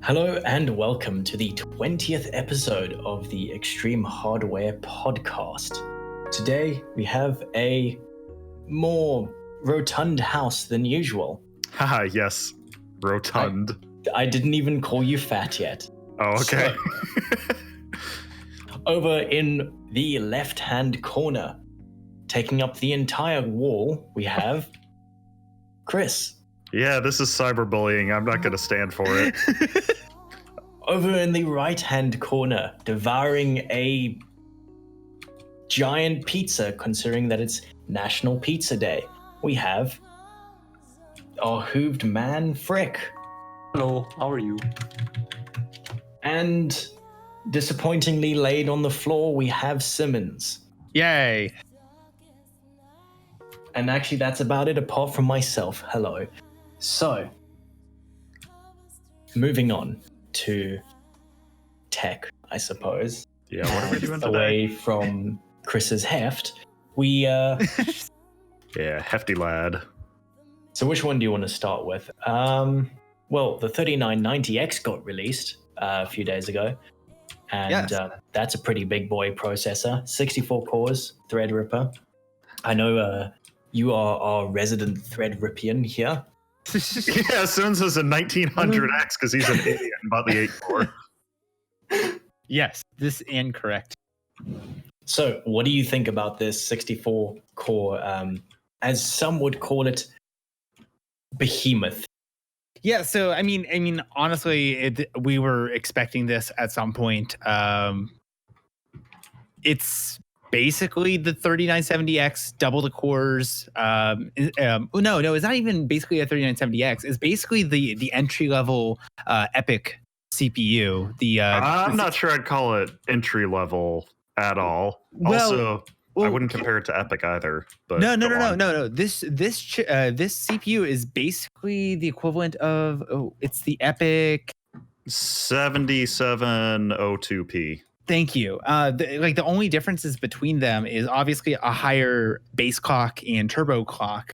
Hello and welcome to the 20th episode of the ExtremeHW Podcast. Today we have a more rotund house than usual. Haha, yes. Rotund. I didn't even call you fat yet. Oh, okay. So, over in the left-hand corner, taking up the entire wall, we have Chris. Yeah, this is cyberbullying. I'm not going to stand for it. Over in the right-hand corner, devouring a giant pizza, considering that it's National Pizza Day, we have our hooved man, Frick. Hello, how are you? And disappointingly laid on the floor, we have Simmons. Yay! And actually, that's about it, apart from myself. Hello. So, moving on to tech, I suppose. Yeah, what are we doing Away today? from Chris's heft, we... Yeah, hefty lad. So which one do you want to start with? Well, the 3990X got released a few days ago. And Yes. That's a pretty big boy processor. 64 cores, Threadripper. I know you are our resident Threadrippian here. Yeah, Simmons is a 1900X because he's an idiot and bought the 8-core. Yes, this incorrect. So what do you think about this 64 core, as some would call it, behemoth? Yeah, so I mean, honestly, we were expecting this at some point. It's basically the 3970X, double the cores. No, it's not even basically a 3970X. It's basically the entry level Epic CPU. I'm not sure I'd call it entry level at all. Well, I wouldn't compare it to Epic either. But No. This CPU is basically the equivalent of it's the Epic 7702P. Thank you. The only differences between them is obviously a higher base clock and turbo clock.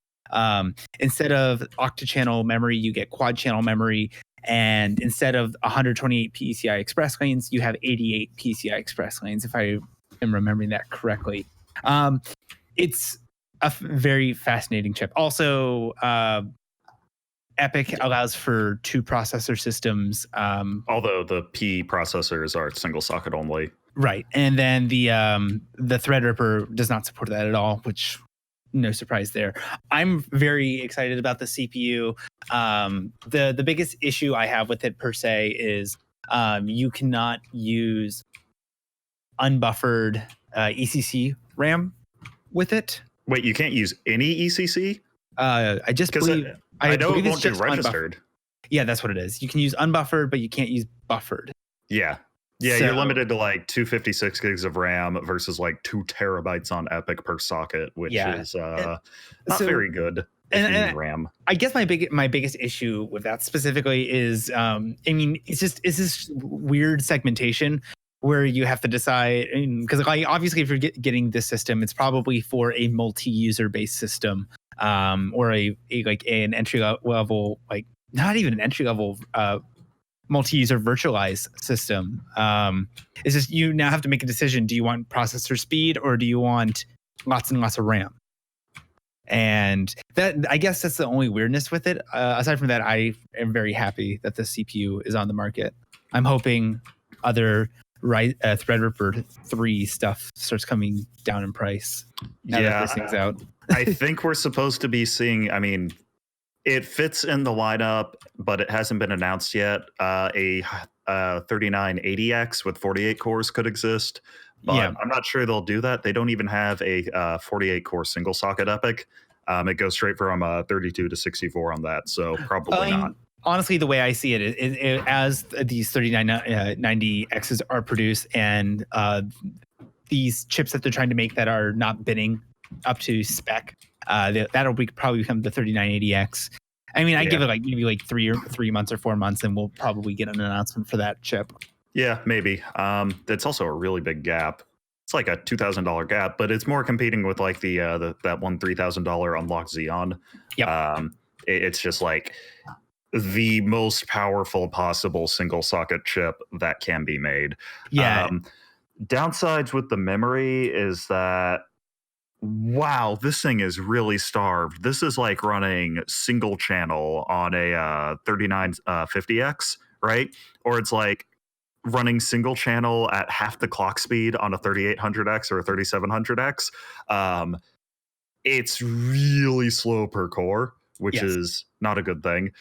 Instead of octa-channel memory, you get quad channel memory, and instead of 128 PCI Express lanes, you have 88 PCI Express lanes. If I am remembering that correctly, it's a very fascinating chip. Also, Epic allows for 2 processor systems. Although the P processors are single socket only. Right. And then the Threadripper does not support that at all, which no surprise there. I'm very excited about the CPU. The biggest issue I have with it per se is you cannot use unbuffered ECC RAM with it. Wait, you can't use any ECC? I just believe... I know believe it it's won't do just registered. Yeah, that's what it is. You can use unbuffered, but you can't use buffered. Yeah, So- you're limited to like 256 gigs of RAM versus like 2 terabytes on Epic per socket, which Yeah. is not So- very good if and- you and- need RAM. I guess my biggest issue with that specifically is, it's this weird segmentation where you have to decide, because obviously if you're getting this system, it's probably for a multi-user based system, or an entry level, like not even an entry level multi-user virtualized system. It's just you now have to make a decision: do you want processor speed or do you want lots and lots of RAM? And that, I guess that's the only weirdness with it. Aside from that, I am very happy that the CPU is on the market. I'm hoping other Threadripper 3 stuff starts coming down in price now that this thing's out. I think we're supposed to be seeing, it fits in the lineup, but it hasn't been announced yet. A 3980X with 48 cores could exist, but Yeah. I'm not sure they'll do that. They don't even have a 48 core single socket Epic. It goes straight from 32 to 64 on that, so probably not. Honestly, the way I see it, as these 3990Xs are produced and these chips that they're trying to make that are not binning up to spec, that'll probably become the 3980X. I give it maybe 3 months or 4 months, and we'll probably get an announcement for that chip. Yeah, maybe. That's also a really big gap. It's like a $2,000 gap, but it's more competing with like that one $3,000 unlocked Xeon. Yep. It's just like the most powerful possible single socket chip that can be made. Yeah. Downsides with the memory is that, wow, this thing is really starved. This is like running single channel on a 3950X, right? Or it's like running single channel at half the clock speed on a 3800X or a 3700X. It's really slow per core, which is not a good thing.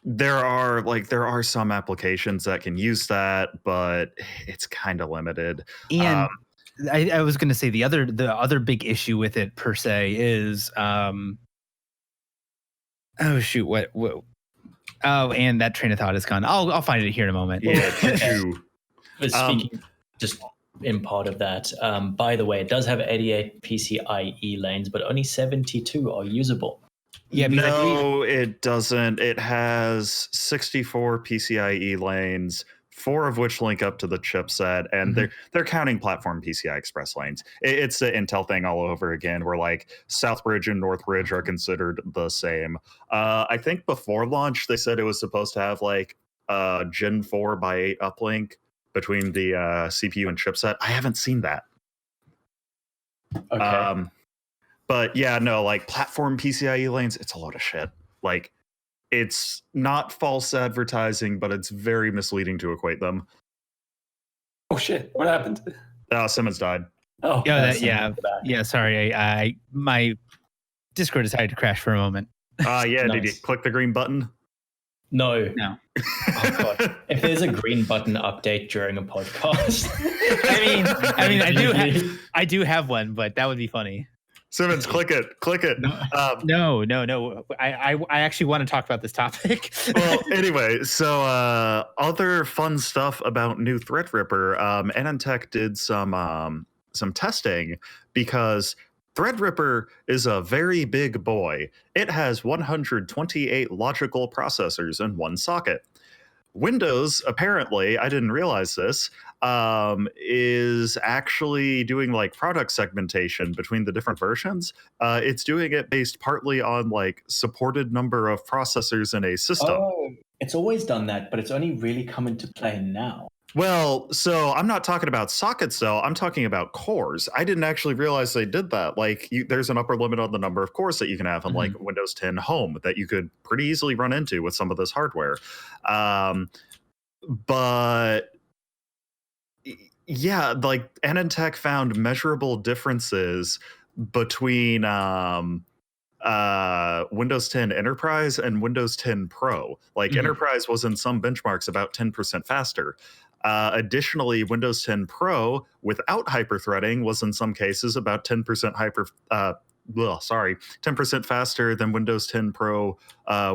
There are some applications that can use that, but it's kind of limited. And I was going to say the other big issue with it per se is oh shoot, what oh, and that train of thought is gone. I'll find it here in a moment. Yeah, choo-choo. Speaking just in part of that, by the way, it does have 88 PCIe lanes, but only 72 are usable. Yeah, no, it doesn't. It has 64 PCIe lanes, 4 of which link up to the chipset, and they're counting platform PCI Express lanes. It's the Intel thing all over again, where like Southbridge and Northbridge are considered the same. I think before launch they said it was supposed to have like Gen 4 by 8 uplink between the CPU and chipset. I haven't seen that. Okay. But yeah, no, like platform PCIe lanes, it's a load of shit. Like, it's not false advertising, but it's very misleading to equate them. Oh shit! What happened? Simmons died. Oh, yeah. Sorry, I my Discord decided to crash for a moment. Yeah. Nice. Did you click the green button? No. Oh God. If there's a green button update during a podcast, I mean, I do have one, but that would be funny. Simmons, click it. No. I actually want to talk about this topic. Well, anyway, so other fun stuff about new Threadripper. AnandTech did some testing because Threadripper is a very big boy. It has 128 logical processors in one socket. Windows, apparently, I didn't realize this, is actually doing like product segmentation between the different versions. It's doing it based partly on like supported number of processors in a system. Oh, it's always done that, but it's only really come into play now. Well, so I'm not talking about sockets though. I'm talking about cores. I didn't actually realize they did that. Like, there's an upper limit on the number of cores that you can have on like Windows 10 Home that you could pretty easily run into with some of this hardware. But yeah, like AnandTech found measurable differences between Windows 10 Enterprise and Windows 10 Pro. Like Enterprise was in some benchmarks about 10% faster. Additionally, Windows 10 Pro without hyperthreading was in some cases about 10% 10% faster than Windows 10 Pro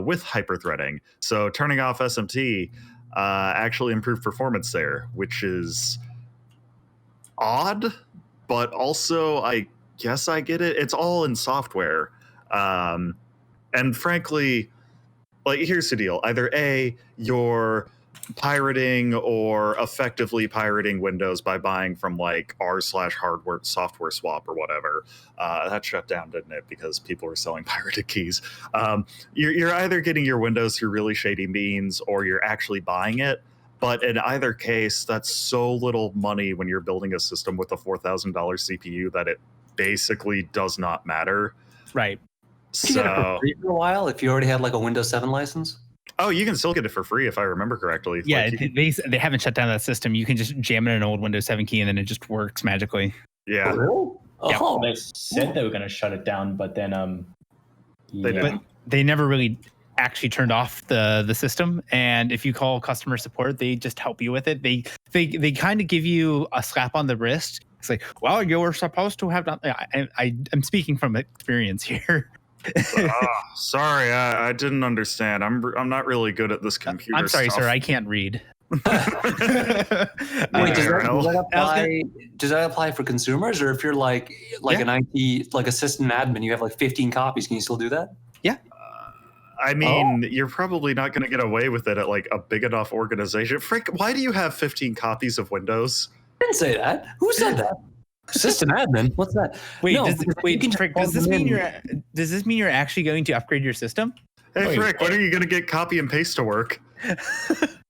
with hyperthreading. So turning off SMT actually improved performance there, which is odd, but also I guess I get it. It's all in software. And frankly, like, here's the deal. Either A, you're pirating or effectively pirating Windows by buying from like r/hardware software swap or whatever. That shut down, didn't it? Because people were selling pirated keys. You're either getting your Windows through really shady means or you're actually buying it. But in either case, that's so little money when you're building a system with a $4,000 CPU that it basically does not matter. Right. Did you get it for free for a while if you already had like a Windows 7 license? Oh, you can still get it for free if I remember correctly. Yeah, like they haven't shut down that system. You can just jam in an old Windows 7 key and then it just works magically. Yeah. Oh, really? Oh, They said they were going to shut it down, but then They didn't. But they never really actually turned off the system. And if you call customer support, they just help you with it. They kind of give you a slap on the wrist. It's like, well, you were supposed to have done. I'm speaking from experience here. Sorry, I didn't understand. I'm not really good at this computer. I'm sorry, stuff. sir. I can't read. Wait, does that apply for consumers, or if you're like an IT, like a system admin, you have like 15 copies, can you still do that? Yeah. I mean, you're probably not going to get away with it at like a big enough organization. Frank, why do you have 15 copies of Windows? I didn't say that. Who said that? System admin? What's that? Wait, No, Frank, does this mean you're actually going to upgrade your system? Hey, Wait, Frick, when are you going to get copy and paste to work?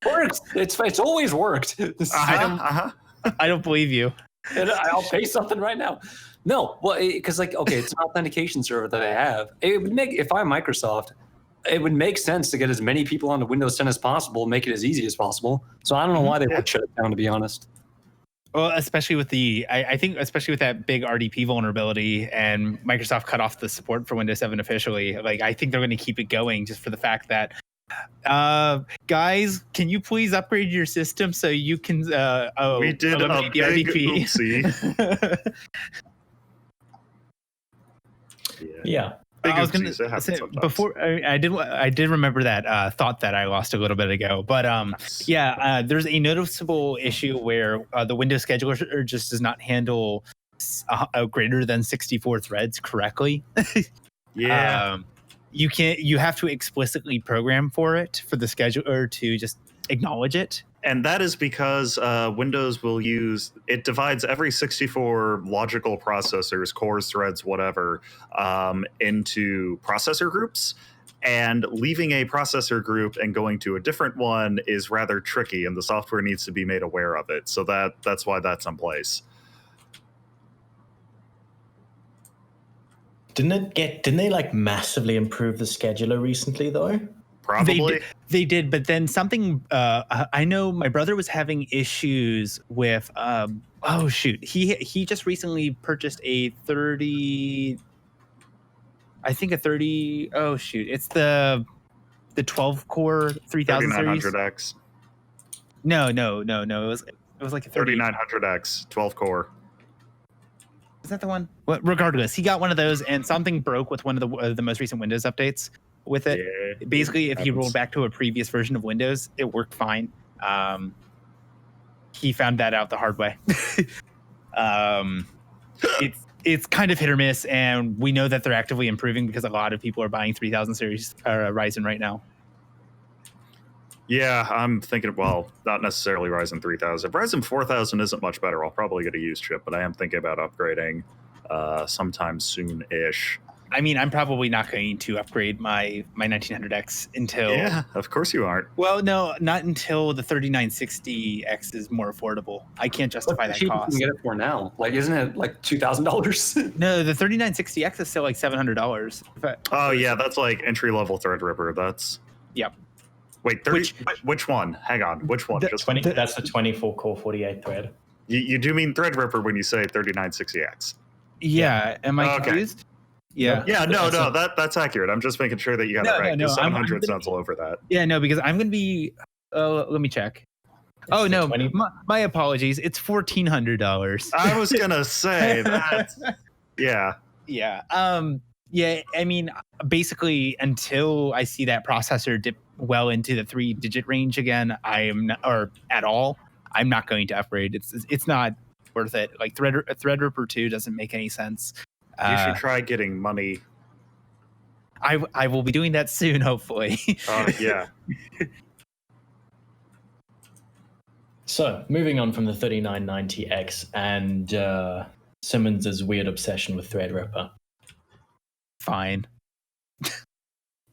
Works. It's always worked. I don't believe you. And I'll pay something right now. No, well, because like, okay, it's an authentication server that I have. It would make, if I'm Microsoft, it would make sense to get as many people onto Windows 10 as possible, make it as easy as possible. So I don't know why they would shut it down, to be honest. Well, especially with I think especially with that big RDP vulnerability and Microsoft cut off the support for Windows 7 officially. Like, I think they're going to keep it going just for the fact that, guys, can you please upgrade your system so you can we did a big oopsie. Yeah. I was going to say before I did remember that thought that I lost a little bit ago, but there's a noticeable issue where the Windows scheduler just does not handle greater than 64 threads correctly. You have to explicitly program for it for the scheduler to just acknowledge it. And that is because Windows will it divides every 64 logical processors, cores, threads, whatever, into processor groups. And leaving a processor group and going to a different one is rather tricky, and the software needs to be made aware of it. So that's why that's in place. Didn't they like massively improve the scheduler recently though? Probably. They did, but then something, I know my brother was having issues with, he just recently purchased a 30, it's the 12 core 3000 series. 3900X. No, it was like a 3900X, 12 core. Is that the one? Well, regardless, he got one of those and something broke with one of the most recent Windows updates with it. Yeah, basically, if you rolled back to a previous version of Windows, it worked fine. He found that out the hard way. It's kind of hit or miss, and we know that they're actively improving because a lot of people are buying 3000 series Ryzen right now. Yeah, I'm thinking, well, not necessarily Ryzen 3000. Ryzen 4000 isn't much better. I'll probably get a used chip, but I am thinking about upgrading sometime soon-ish. I mean, I'm probably not going to upgrade my 1900X until... Yeah, of course you aren't. Well, no, not until the 3960X is more affordable. I can't justify that cost. You can get it for now. Like, isn't it like $2,000? No, the 3960X is still like $700. Oh, yeah, that's like entry-level Threadripper. That's... Yep. Wait, which one? Hang on, which one? That's the 24 core 48 thread. You do mean Threadripper when you say 3960X. Yeah. Am I confused? Yeah. Yeah, no, that's accurate. I'm just making sure that you got it right. No, 700 sounds all over that. Yeah, no, because I'm going to be, let me check. My apologies. It's $1,400. I was going to say that. Yeah. Yeah. I mean, basically, until I see that processor dip well into the 3-digit range again, I'm not going to upgrade. It's not worth it. Like Threadripper 2 doesn't make any sense. You should try getting money. I will be doing that soon, hopefully. Yeah. So, moving on from the 3990X and Simmons' weird obsession with Threadripper. Fine.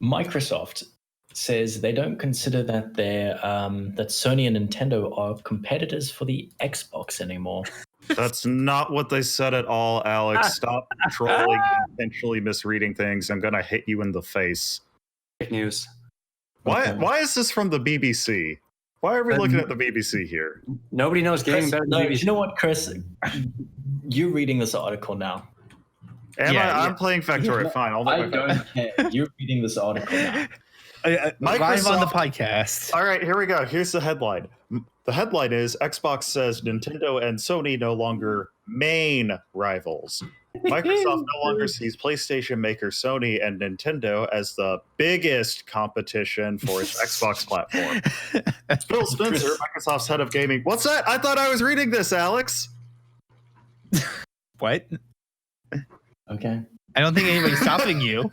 Microsoft says they don't consider that that Sony and Nintendo are competitors for the Xbox anymore. That's not what they said at all, Alex. Stop trolling and intentionally misreading things. I'm going to hit you in the face. Fake news. Why is this from the BBC? Why are we looking at the BBC here? Nobody knows gaming better than the BBC. You know what, Chris? You're reading this article now. I'm playing Factorio. Fine. I don't care. You're reading this article now. Live on the podcast. All right, here we go. Here's the headline. The headline is Xbox says Nintendo and Sony no longer main rivals. Microsoft no longer sees PlayStation maker Sony and Nintendo as the biggest competition for its Xbox platform. Phil Spencer, Microsoft's head of gaming. What's that? I thought I was reading this, Alex. What? Okay. I don't think anybody's stopping you.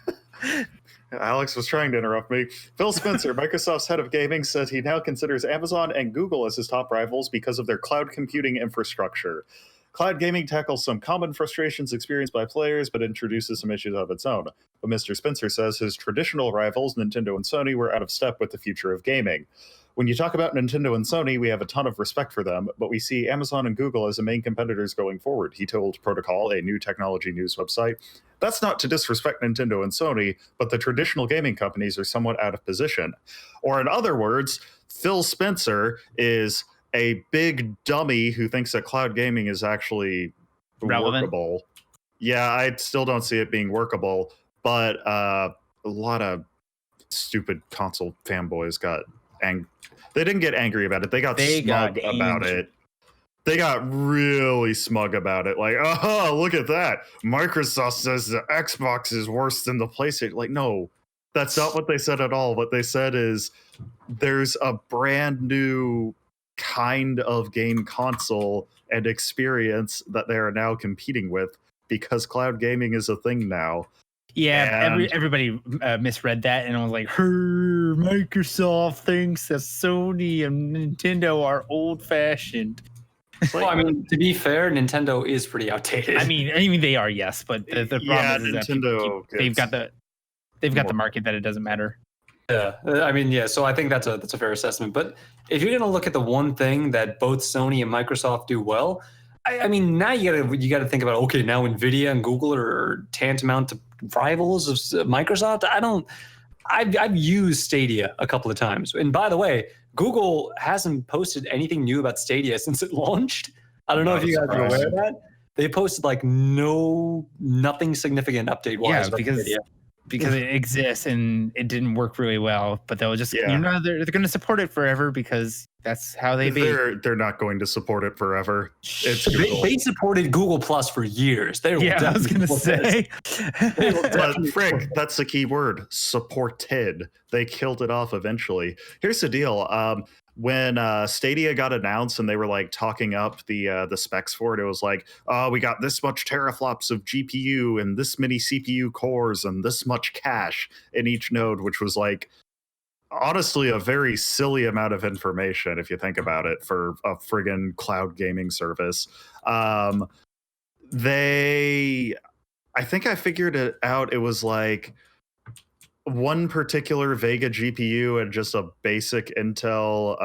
Alex was trying to interrupt me. Phil Spencer, Microsoft's head of gaming, says he now considers Amazon and Google as his top rivals because of their cloud computing infrastructure. Cloud gaming tackles some common frustrations experienced by players, but introduces some issues of its own. But Mr. Spencer says his traditional rivals, Nintendo and Sony, were out of step with the future of gaming. When you talk about Nintendo and Sony, we have a ton of respect for them, but we see Amazon and Google as the main competitors going forward, he told Protocol, a new technology news website. That's not to disrespect Nintendo and Sony, but the traditional gaming companies are somewhat out of position. Or in other words, Phil Spencer is a big dummy who thinks that cloud gaming is actually Relevant. workable. Yeah, I still don't see it being workable, but a lot of stupid console fanboys got they didn't get angry about it. They got smug about it. They got really smug about it. Like, oh, look at that. Microsoft says the Xbox is worse than the PlayStation. Like, no, that's not what they said at all. What they said is there's a brand new kind of game console and experience that they are now competing with because cloud gaming is a thing now. Yeah, everybody misread that and was like, Microsoft thinks that Sony and Nintendo are old-fashioned. Well, I mean, to be fair, Nintendo is pretty outdated. I mean, they are, yes, but the problem is Nintendo, that they've got the market that it doesn't matter. Yeah, I mean, yeah. So I think that's a fair assessment. But if you're gonna look at the one thing that both Sony and Microsoft do well, I mean, now you gotta think about, okay, now Nvidia and Google are tantamount to rivals of Microsoft. I've used Stadia a couple of times, and by the way, Google hasn't posted anything new about Stadia since it launched. I don't know if you guys are aware of that. They posted like nothing significant update wise. Yeah, because it exists and it didn't work really well, but they'll just they're going to support it forever because that's how they be. They're not going to support it forever. They supported Google Plus for years. I was going to say. But Frank, that's the key word: supported. They killed it off eventually. Here's the deal: when Stadia got announced and they were like talking up the specs for it, it was like, we got this much teraflops of GPU and this many CPU cores and this much cache in each node, which was like honestly a very silly amount of information if you think about it for a friggin' cloud gaming service. I think I figured it out. It was like one particular Vega GPU and just a basic Intel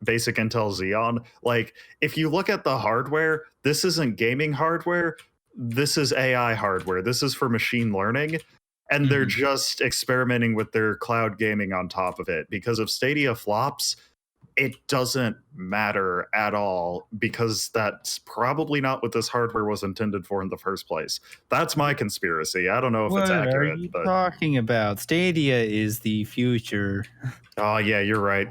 Xeon. Like, if you look at the hardware, this isn't gaming hardware. This is AI hardware. This is for machine learning. And they're just experimenting with their cloud gaming on top of it. Because if Stadia flops, it doesn't matter at all, because that's probably not what this hardware was intended for in the first place. That's my conspiracy. I don't know if it's accurate. What are you talking about? Stadia is the future. Oh, yeah, you're right.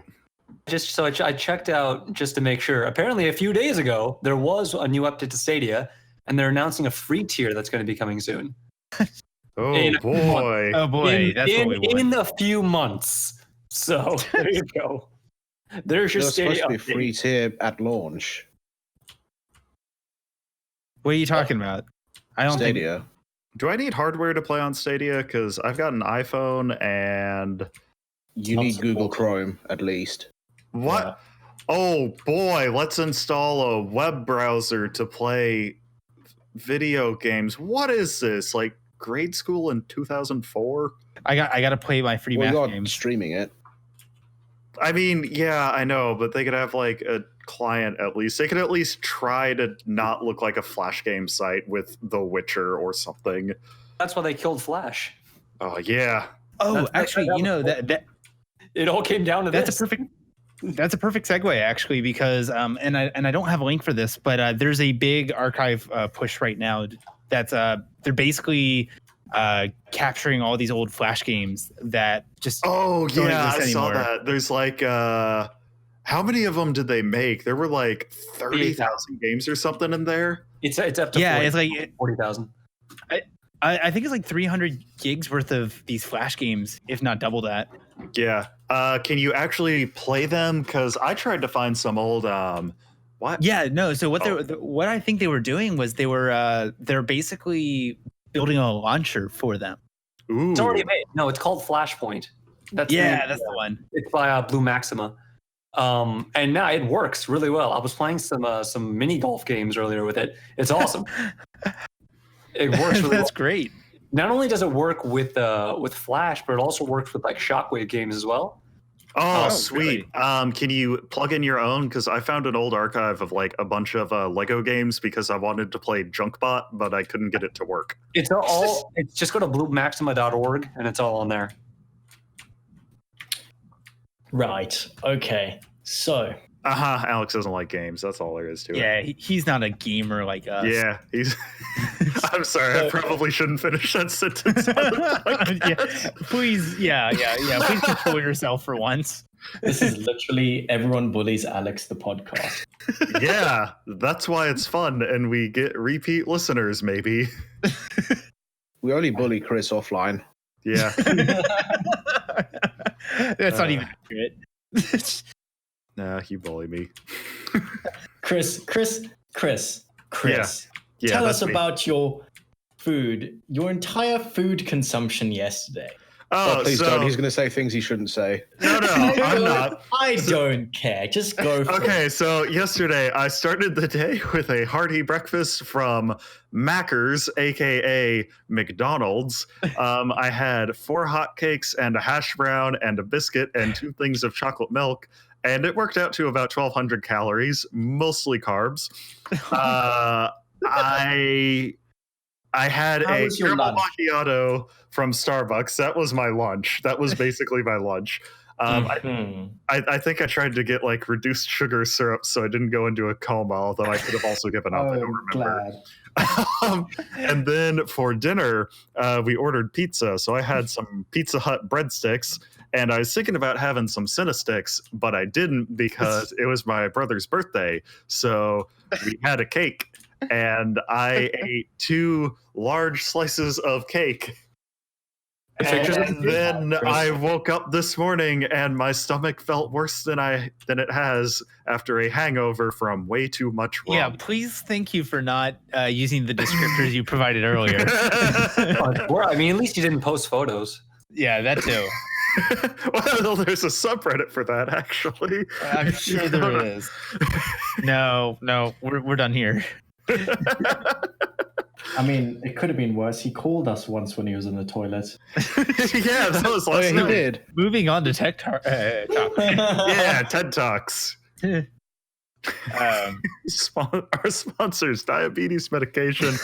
I checked out just to make sure. Apparently, a few days ago, there was a new update to Stadia, and they're announcing a free tier that's going to be coming soon. Oh, boy. Oh, boy. That's what we want. In a few months. So, there you go. There's your Stadia supposed to be free tier at launch. What are you talking about? I don't Stadia. Do I need hardware to play on Stadia? Because I've got an iPhone and... You need Google Chrome, at least. What? Yeah. Oh, boy. Let's install a web browser to play video games. What is this? Like grade school in 2004? I got to play my free math games. Streaming it. I mean, yeah, I know, but they could have like a client at least. They could at least try to not look like a Flash game site with The Witcher or something. That's why they killed Flash. Oh, yeah. Oh, actually, that it all came down to that's this. That's a perfect segue, actually, because and I don't have a link for this, but there's a big archive push right now that's they're basically capturing all these old Flash games that just don't exist anymore. Saw that. There's like how many of them did they make? There were like 30,000 games or something in there. It's up to 40, it's like 40,000. I think it's like 300 gigs worth of these Flash games, if not double that. Yeah. Can you actually play them? Because I tried to find some old what? Yeah, no. So what I think they were doing was they're basically building a launcher for them. Ooh. It's already made. No, it's called Flashpoint. That's the one. It's by Blue Maxima. And now it works really well. I was playing some mini golf games earlier with it. It's awesome. It works really That's well. great. Not only does it work with Flash, but it also works with like Shockwave games as well. Oh, Oh, sweet. Can you plug in your own? Because I found an old archive of like a bunch of Lego games because I wanted to play Junkbot, but I couldn't get it to work. It's all. It's just go to bluemaxima.org and it's all on there. Right. Okay. So Alex doesn't like games. That's all there is to it. Yeah, he's not a gamer like us. Yeah, he's. I'm sorry. I probably shouldn't finish that sentence. Yeah, please, yeah. Please control yourself for once. this is literally Everyone Bullies Alex, the podcast. Yeah, that's why it's fun, and we get repeat listeners. Maybe. We only bully Chris offline. Yeah. That's not even accurate. Nah, you bully me. Chris. Yeah, Tell that's us me. about your entire food consumption yesterday. Oh, Please so don't. He's going to say things he shouldn't say. no, I'm not. I don't care. Just go for Okay, it. so yesterday I started the day with a hearty breakfast from Macker's, aka McDonald's. I had 4 hotcakes and a hash brown and a biscuit and 2 things of chocolate milk, and it worked out to about 1,200 calories, mostly carbs. I had How a was your caramel lunch? macchiato from Starbucks. That was my lunch. That was basically my lunch. Mhm. I think I tried to get like reduced sugar syrup so I didn't go into a coma, although I could have also given up. I don't remember. And then for dinner, we ordered pizza. So I had some Pizza Hut breadsticks, and I was thinking about having some Cinesticks, but I didn't because it was my brother's birthday. So we had a cake, and I ate 2 large slices of cake. And then I woke up this morning and my stomach felt worse than it has after a hangover from way too much rum. Yeah, please thank you for not using the descriptors you provided earlier. Well, I mean, at least you didn't post photos. Yeah, that too. Well, there's a subreddit for that, actually. I'm sure there is. No, we're done here. I mean, it could have been worse. He called us once when he was in the toilet. Yeah, that was Oh, last yeah, he night. did. Moving on to tech talk. Yeah, TED Talks. Um, Our sponsors, diabetes medication.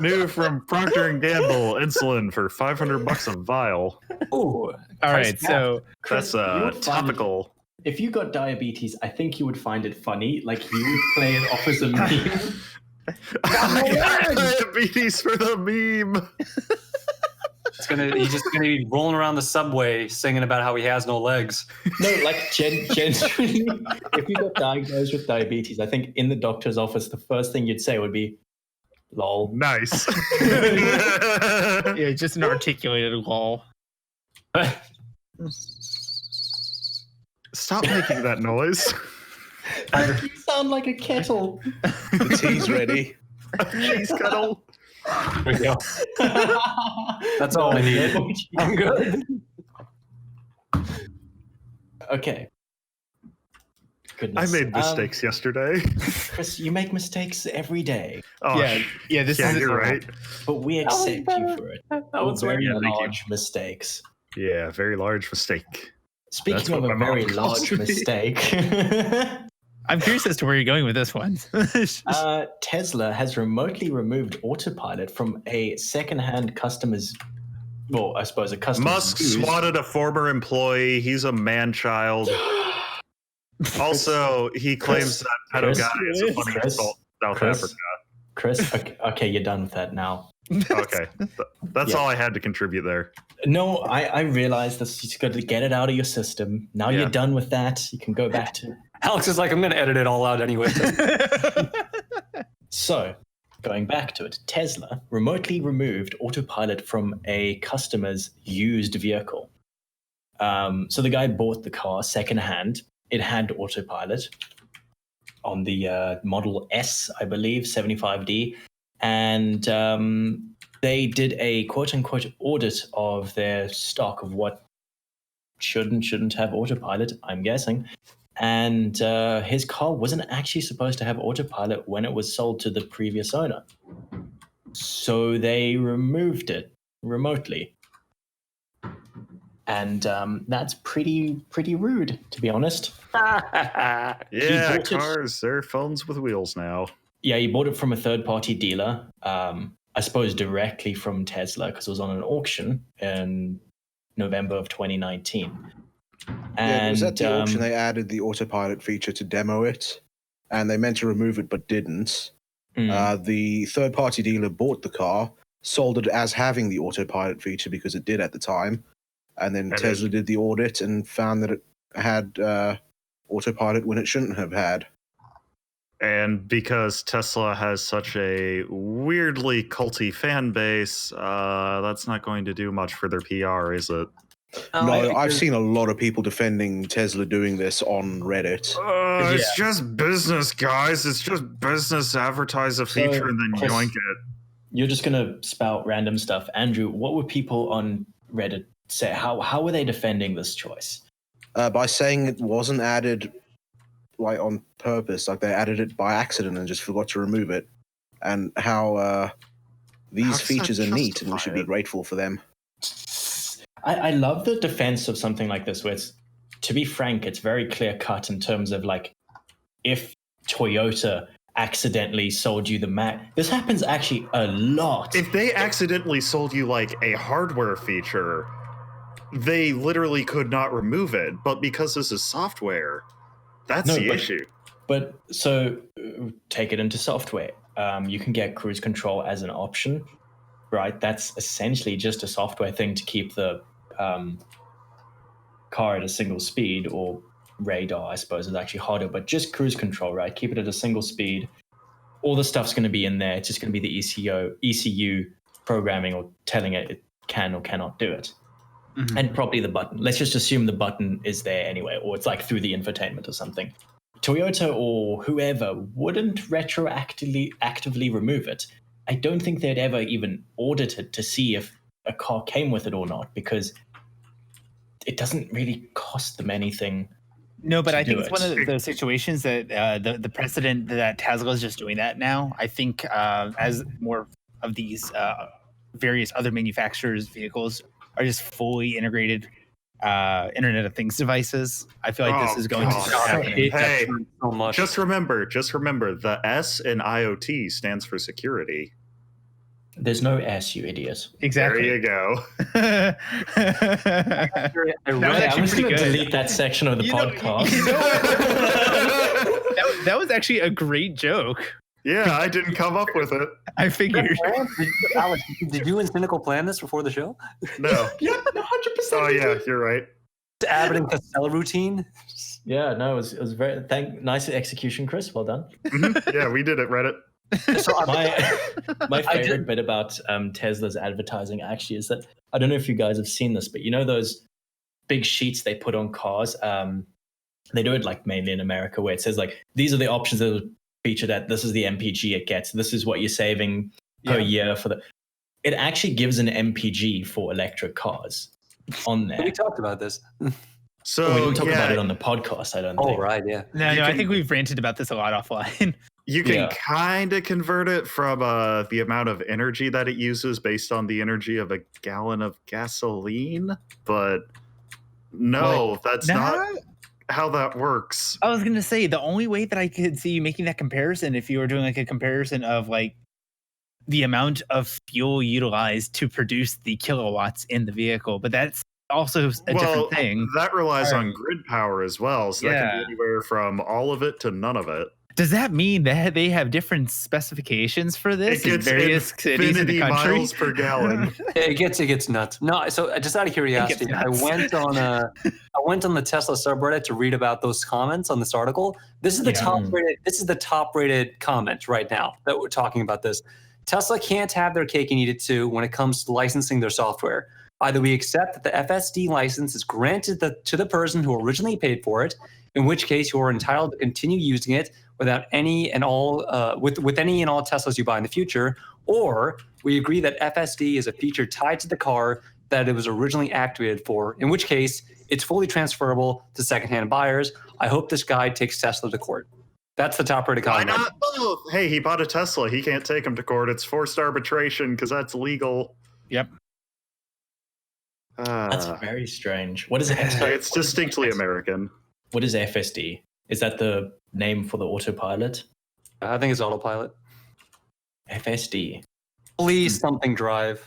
New from Procter & Gamble, insulin for $500 a vial. Ooh. all right, Price so Chris, That's you would find it- topical. if you got diabetes, I think you would find it funny. Like you would play it off as a meme. I got diabetes for the meme. He's just gonna be rolling around the subway singing about how he has no legs. No, like genuinely, if you got diagnosed with diabetes, I think in the doctor's office, the first thing you'd say would be, "Lol." Nice. yeah, just an articulated lol. Stop making that noise. You sound like a kettle. The tea's ready. Cheese kettle. There we go. That's all I needed. I'm good. Okay. I Goodness. made mistakes yesterday. Chris, you make mistakes every day, Oh, Yeah, this yeah, is you're right. but we was accept better. you for it. That For was very yeah, thank you. large mistakes. Yeah, very large mistake. That's Speaking of what a my mom very calls large me. mistake, I'm curious as to where you're going with this one. Tesla has remotely removed autopilot from a second-hand customer's, well, I suppose a customer's Musk used- swatted a former employee. He's a man-child. Also, he claims that pedo Chris, guy is a funny Chris, insult in South Chris, Africa. Chris, okay, you're done with that now. Okay, that's Yeah. all I had to contribute there. No, I realize this. You got to get it out of your system. Now Yeah. you're done with that. You can go back to. Alex is like, I'm gonna edit it all out anyway. So, going back to it, Tesla remotely removed autopilot from a customer's used vehicle. So the guy bought the car secondhand. It had autopilot on the Model S, I believe, 75D. And they did a quote-unquote audit of their stock of what shouldn't have autopilot, I'm guessing. And his car wasn't actually supposed to have autopilot when it was sold to the previous owner. So they removed it remotely. And that's pretty rude, to be honest. Yeah, bought it- cars, they're phones with wheels now. Yeah, he bought it from a third-party dealer. I suppose directly from Tesla because it was on an auction in November of 2019. Yeah, it was at the auction And they added the autopilot feature to demo it, and they meant to remove it but didn't. The third-party dealer bought the car, sold it as having the autopilot feature because it did at the time, and then And Tesla did the audit and found that it had autopilot when it shouldn't have had. And because Tesla has such a weirdly culty fan base, that's not going to do much for their PR, is it? No, I've seen a lot of people defending Tesla doing this on Reddit. It's just business, guys. It's just business. Advertise a feature and then Chris, yoink it. you're just going to spout random stuff. Andrew, what would people on Reddit say? How were they defending this choice? By saying it wasn't added like on purpose, like they added it by accident and just forgot to remove it, and how these How does that features are neat and we should justify be it? grateful for them. I love the defense of something like this, where it's, to be frank, it's very clear cut in terms of like, if Toyota accidentally sold you the Mac, this happens actually a lot. If they accidentally sold you like a hardware feature, they literally could not remove it. But because this is software, that's No, the but- issue. But so take it into software. You can get cruise control as an option, right? That's essentially just a software thing to keep the car at a single speed, or radar, I suppose, is actually harder, but just cruise control, right? Keep it at a single speed. All the stuff's going to be in there. It's just going to be the ECU programming or telling it can or cannot do it. Mhm. And probably the button. Let's just assume the button is there anyway, or it's like through the infotainment or something. Toyota or whoever wouldn't actively remove it. I don't think they'd ever even audit it to see if a car came with it or not, because it doesn't really cost them anything. No, but to I think do it's one it. of those situations that the precedent that Tesla is just doing that now. I think as more of these various other manufacturers' vehicles are just fully integrated Internet of Things devices, I feel like this is going to God. start I happening. hate that Hey, term so much. Just remember, the S in IoT stands for security. There's no S, you idiot. Exactly. There you go. I That read, was Yeah, actually I'm just pretty going to good. delete that section of the You know- podcast. you know that was actually a great joke. Yeah, I didn't come up with it. I figured. Alex, did you and Cynical plan this before the show? No. Yeah, 100%. Oh yeah, you're right. Abbott and Costello routine? Yeah, no, it was very nice execution, Chris. Well done. Mhm. Yeah, we did it, Reddit. So My favorite bit about Tesla's advertising actually is that, I don't know if you guys have seen this, but you know those big sheets they put on cars? They do it like mainly in America, where it says like, these are the options that are featured at, this is the MPG it gets, this is what you're saving per year for the. It actually gives an MPG for electric cars on there. we talked about this. So we didn't talk yeah, about it on the podcast, I don't Oh, think. right, yeah. No, You I can- think we've ranted about this a lot offline. you can Yeah. kind of convert it from the amount of energy that it uses based on the energy of a gallon of gasoline, but no, that's not how that works. I was gonna say the only way that I could see you making that comparison, if you were doing like a comparison of like the amount of fuel utilized to produce the kilowatts in the vehicle, but that's also a different thing. That relies on Alright. grid power as well, so that can Yeah. be anywhere from all of it to none of it. Does that mean that they have different specifications for this It in gets various cities in the infinity country? miles per gallon. It gets nuts. No, so just out of curiosity, I nuts. went on the Tesla subreddit to read about those comments on this article. This is the Yeah. top rated. This is the top rated comment right now that we're talking about this. Tesla can't have their cake and eat it too when it comes to licensing their software. Either we accept that the FSD license is granted to the person who originally paid for it, in which case you are entitled to continue using it without any and all with any and all Teslas you buy in the future, or we agree that FSD is a feature tied to the car that it was originally activated for, in which case It's fully transferable to secondhand buyers. I hope this guy takes Tesla to court. That's the top rated Why comment. not both? Hey, he bought a Tesla. He can't take him to court. It's forced arbitration because that's legal. Yep. That's very strange. What is it? It's distinctly American. What is FSD? Is that the name for the autopilot? I think it's autopilot. FSD. Please something drive.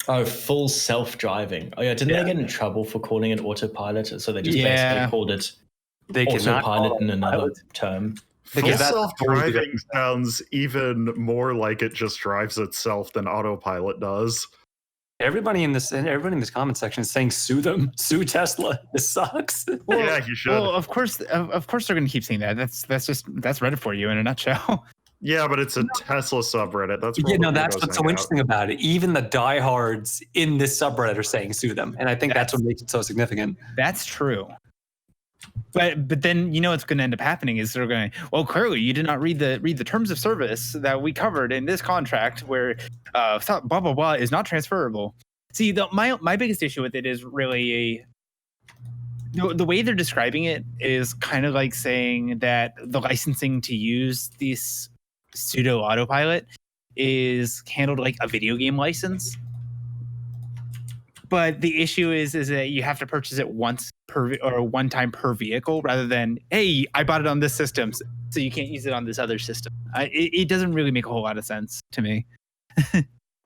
Oh, full self-driving. Oh yeah, didn't they get in trouble for calling it autopilot? So they just basically called it They cannot autopilot call in it another autopilot. term. Full Because that's self-driving sounds even more like it just drives itself than autopilot does. Everybody in this comment section is saying sue them, sue Tesla. This sucks. Yeah, you should. Well, of course they're going to keep saying that. That's Reddit for you in a nutshell. Yeah, but it's a Tesla subreddit. That's Yeah, no, that's what's so interesting about it. Even the diehards in this subreddit are saying sue them, and I think that's what makes it so significant. That's true. But then what's going to end up happening is they're going, well, clearly you did not read the terms of service that we covered in this contract where blah blah blah is not transferable. See, my biggest issue with it is really the way they're describing it is kind of like saying that the licensing to use this pseudo autopilot is handled like a video game license. But the issue is that you have to purchase it once per or one time per vehicle rather than, hey, I bought it on this system, so you can't use it on this other system. It doesn't really make a whole lot of sense to me.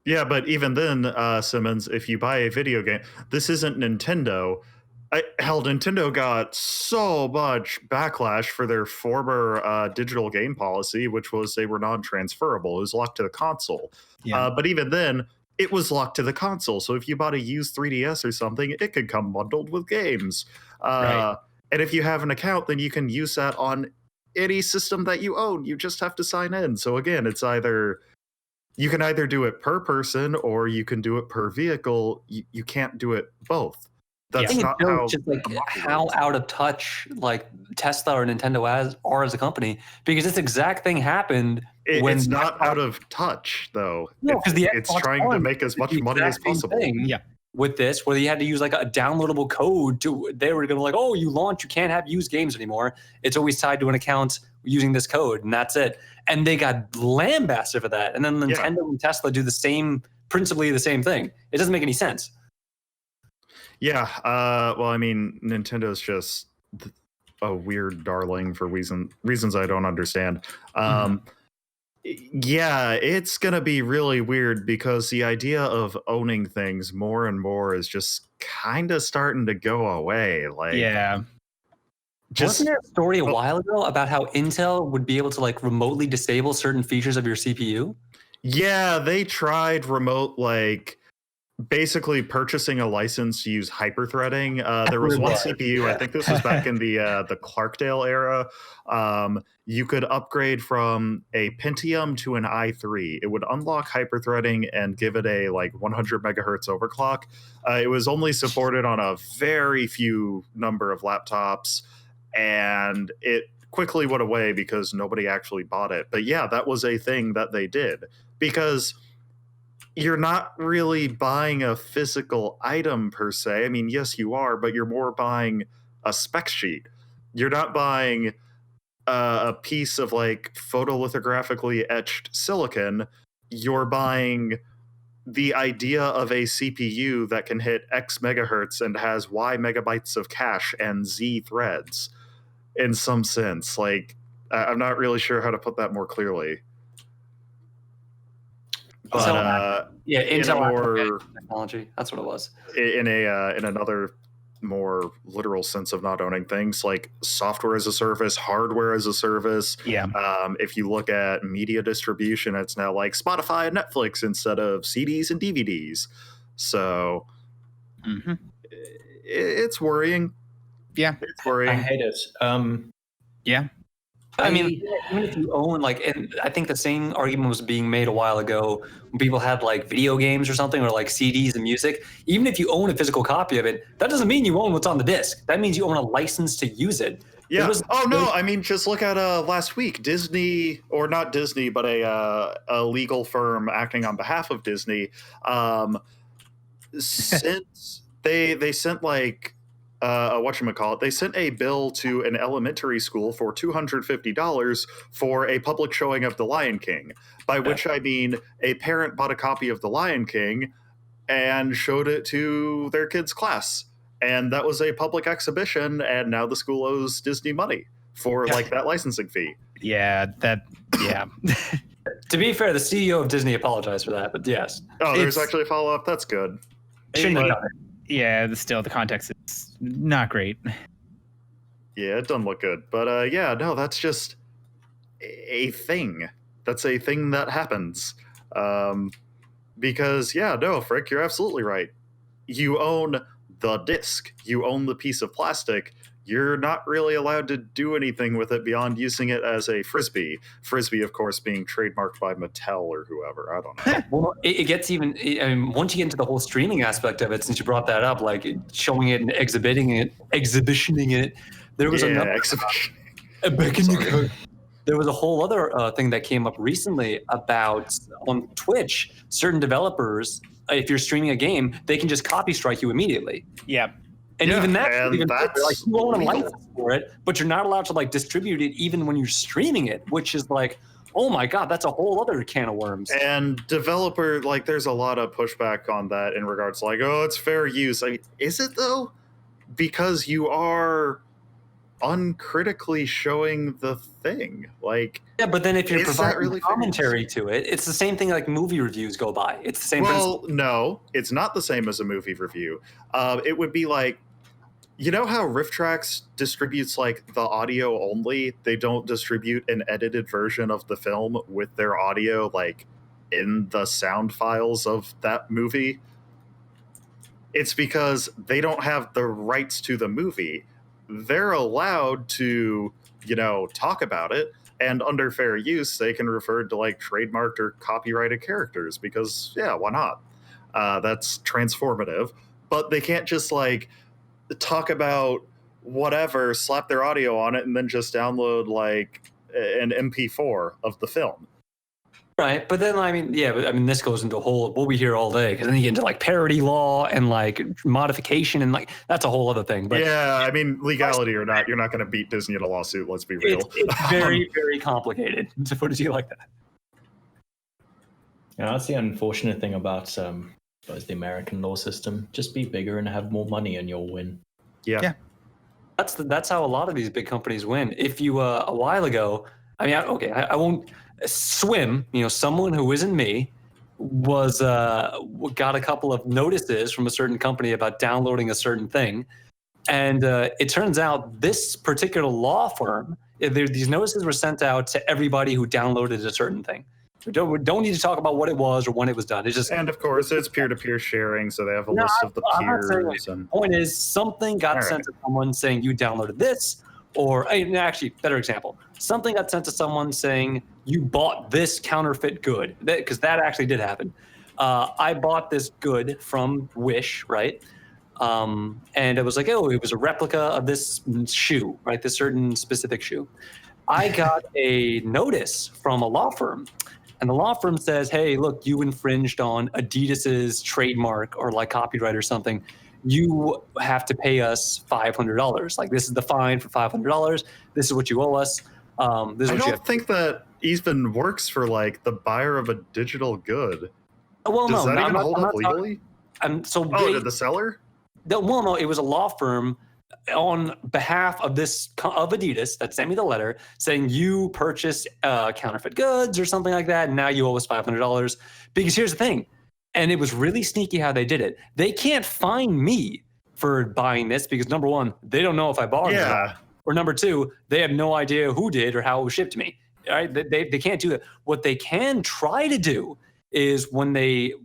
Yeah, but even then, Simmons, if you buy a video game, this isn't Nintendo. Nintendo got so much backlash for their former digital game policy, which was they were non-transferable. It was locked to the console. Yeah. But even then, it was locked to the console. So if you bought a used 3DS or something, it could come bundled with games. Right. And if you have an account, then you can use that on any system that you own. You just have to sign in. So again, it's you can either do it per person or you can do it per vehicle. You can't do it both. That's not how. Just like how out of touch like Tesla or Nintendo are as a company, because this exact thing happened. It's not out of touch though. No, because it's trying to make as much money as possible. Yeah. With this, where you had to use like a downloadable code they were gonna like, oh, you can't have used games anymore. It's always tied to an account using this code, and that's it. And they got lambasted for that. And then Nintendo and Tesla do principally the same thing. It doesn't make any sense. Yeah. Well, I mean, Nintendo's just a weird darling for reasons I don't understand. Yeah, it's going to be really weird because the idea of owning things more and more is just kind of starting to go away. Like, Yeah. Wasn't there a story a while ago about how Intel would be able to like remotely disable certain features of your CPU? Yeah, they tried basically purchasing a license to use hyperthreading. There was one CPU, I think this was back in the Clarkdale era. You could upgrade from a Pentium to an i3. It would unlock hyperthreading and give it a 100 megahertz overclock. It was only supported on a very few number of laptops, and it quickly went away because nobody actually bought it. But yeah, that was a thing that they did because you're not really buying a physical item per se. I mean, yes, you are, but you're more buying a spec sheet. You're not buying a piece of photolithographically etched silicon. You're buying the idea of a CPU that can hit X megahertz and has Y megabytes of cache and Z threads in some sense. I'm not really sure how to put that more clearly. But Intel technology. That's what it was. In another more literal sense of not owning things, like software as a service, hardware as a service. Yeah. If you look at media distribution, it's now like Spotify and Netflix instead of CDs and DVDs. So it's worrying. Yeah. It's worrying. I hate it. Yeah. I mean, even if you own and I think the same argument was being made a while ago when people had video games or something or CDs and music. Even if you own a physical copy of it, that doesn't mean you own what's on the disc. That means you own a license to use it. Yeah. I mean, just look at last week, Disney, or not Disney, but a legal firm acting on behalf of Disney, since they sent like whatchamacallit, they sent a bill to an elementary school for $250 for a public showing of The Lion King, by which I mean a parent bought a copy of The Lion King and showed it to their kid's class. And that was a public exhibition, and now the school owes Disney money for like that licensing fee. Yeah. To be fair, the CEO of Disney apologized for that, but yes. Oh, there's actually a follow-up. That's good. Shouldn't have done it. Yeah, still the context is not great. Yeah, it doesn't look good. But yeah, no, that's just a thing. That's a thing that happens. Because, yeah, no, Frick, you're absolutely right. You own the disc. You own the piece of plastic. You're not really allowed to do anything with it beyond using it as a frisbee. Frisbee, of course, being trademarked by Mattel or whoever. I don't know. Well, it gets even. I mean, once you get into the whole streaming aspect of it, since you brought that up, like showing it and exhibitioning it, there was another. There was a whole other thing that came up recently about on Twitch. Certain developers, if you're streaming a game, they can just copy strike you immediately. Yeah. And even that's that's like you own a license for it, but you're not allowed to like distribute it even when you're streaming it, which is like, oh my god, that's a whole other can of worms. And developer, like, there's a lot of pushback on that in regards to like, oh, it's fair use. I mean, is it though? Because you are uncritically showing the thing. Like, yeah, but then if you're providing really commentary to it, it's the same thing like movie reviews go by. It's the same principle. No, it's not the same as a movie review. It would be like, you know how Riff Tracks distributes like the audio only? They don't distribute an edited version of the film with their audio like in the sound files of that movie. It's because they don't have the rights to the movie. They're allowed to, talk about it, and under fair use, they can refer to like trademarked or copyrighted characters because, yeah, why not? That's transformative. But they can't just like talk about whatever, slap their audio on it, and then just download like an MP4 of the film. Right, but then this goes into a whole what we hear all day, because then you get into like parody law and like modification, and like that's a whole other thing. But yeah, I mean, legality or not, you're not going to beat Disney in a lawsuit. Let's be real. It's very, very complicated to put it like that. Yeah, that's the unfortunate thing about the American law system. Just be bigger and have more money, and you'll win. Yeah. That's how a lot of these big companies win. If you a while ago, I won't. Swim, someone who isn't me, was got a couple of notices from a certain company about downloading a certain thing, and it turns out this particular law firm, these notices were sent out to everybody who downloaded a certain thing. We don't need to talk about what it was or when it was done. It's just, and of course it's peer-to-peer sharing, so they have a list of the peers. The point is, something got sent to someone saying you downloaded this. Or actually, better example, something got sent to someone saying you bought this counterfeit good, because that actually did happen. I bought this good from Wish, right? And it was like, it was a replica of this shoe, right? This certain specific shoe. I got a notice from a law firm, and the law firm says, hey, look, you infringed on Adidas's trademark or like copyright or something. You have to pay us $500. Like, this is the fine for $500. This is what you owe us. I don't think that even works for like the buyer of a digital good. Well, Does no, that even I'm hold up legally? To the seller? No, it was a law firm on behalf of of Adidas that sent me the letter saying you purchased counterfeit goods or something like that, and now you owe us $500. Because here's the thing. And it was really sneaky how they did it. They can't fine me for buying this because, number one, they don't know if I bought it. Yeah. Or number two, they have no idea who did or how it was shipped to me. All right? They can't do that. What they can try to do is when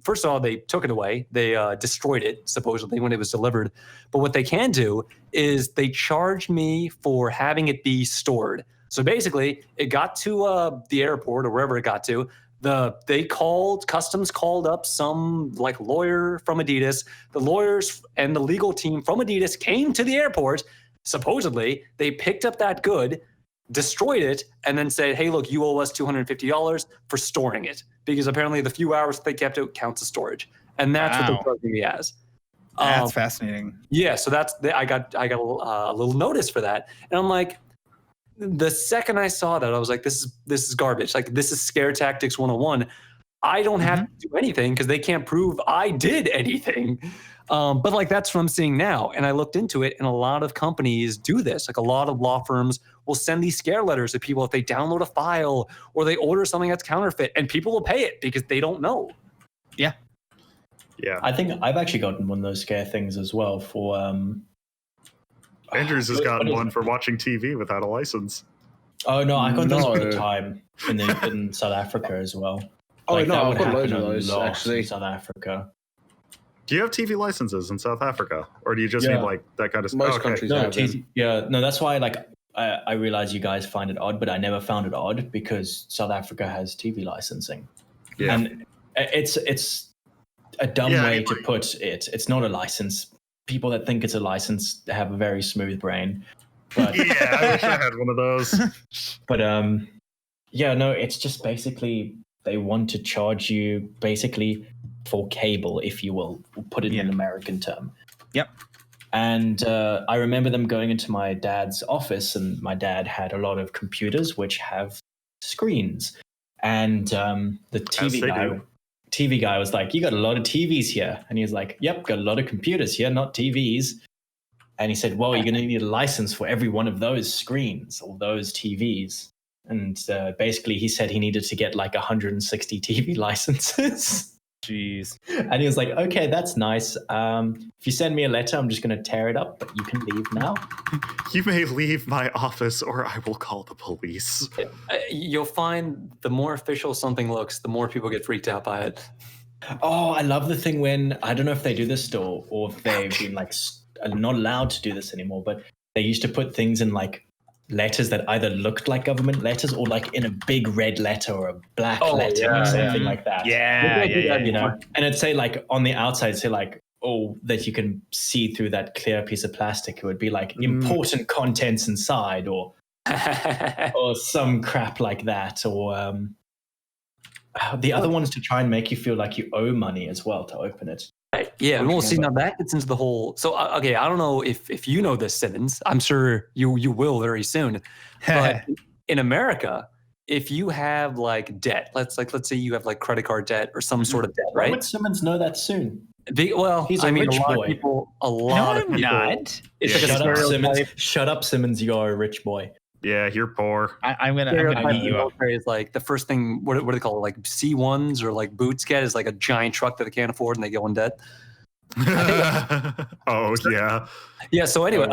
first of all, they took it away. They destroyed it, supposedly, when it was delivered. But what they can do is they charged me for having it be stored. So basically, it got to the airport or wherever it got to. Customs called up some like lawyer from Adidas. The lawyers and the legal team from Adidas came to the airport. Supposedly, they picked up that good, destroyed it, and then said, hey, look, you owe us $250 for storing it. Because apparently the few hours they kept it counts as storage. And that's what they're charging me as. That's fascinating. Yeah, so I got a little notice for that, and I'm like, the second I saw that, I was like, this is garbage. Like, this is scare tactics 101. I don't have to do anything because they can't prove I did anything. But like, that's what I'm seeing now. And I looked into it, and a lot of companies do this. Like, a lot of law firms will send these scare letters to people if they download a file or they order something that's counterfeit, and people will pay it because they don't know. Yeah. Yeah. I think I've actually gotten one of those scare things as well for Andrews has what gotten is one it? for watching TV without a license. Oh no, I got those all the No. time in South Africa as well. Oh, no, that I've would got loads happen of a those, lot actually. in South Africa. Do you have TV licenses in South Africa, or do you just Yeah. need like that kind of stuff? Most countries No, have them. no, that's why I realize you guys find it odd, but I never found it odd because South Africa has TV licensing. Yeah. And it's a dumb Yeah, way anyway. to put it. It's not a license. People that think it's a license have a very smooth brain. But Yeah, I wish I had one of those. but yeah, no, it's just basically they want to charge you basically for cable, if you will, put it in an American term. Yep. And I remember them going into my dad's office, and my dad had a lot of computers which have screens. And the TV guy was like, "You got a lot of TVs here," and he was like, "Yep, got a lot of computers here, not TVs." And he said, "Well, you're going to need a license for every one of those screens or those TVs." And basically, he said he needed to get like 160 TV licenses. Jeez. And he was like, "Okay, that's nice. If you send me a letter, I'm just going to tear it up, but you can leave now." You may leave my office, or I will call the police. You'll find the more official something looks, the more people get freaked out by it. Oh, I love the thing when, I don't know if they do this still or if they've been like not allowed to do this anymore, but they used to put things in like letters that either looked like government letters or like in a big red letter or a black letter or something like that. Yeah. You know, and it'd say like on the outside, say like, oh, that you can see through that clear piece of plastic. It would be like important contents inside or some crap like that. Or the other one is to try and make you feel like you owe money as well to open it. Right. Yeah, we'll see. Now that gets into the whole. So, okay, I don't know if you know this, Simmons. I'm sure you will very soon. But in America, if you have like debt, let's say you have like credit card debt or some sort of debt, right? Why would Simmons know that soon? Well, He's a rich boy. A lot of people. Not. It's Shut like up, a Simmons. stereotype. Shut up, Simmons. You're a rich boy. Yeah, you're poor. I'm gonna beat you up. Is like the first thing. What do they call it? Like C1s or like boots get is like a giant truck that they can't afford and they go in debt. Oh yeah. Yeah. So anyway,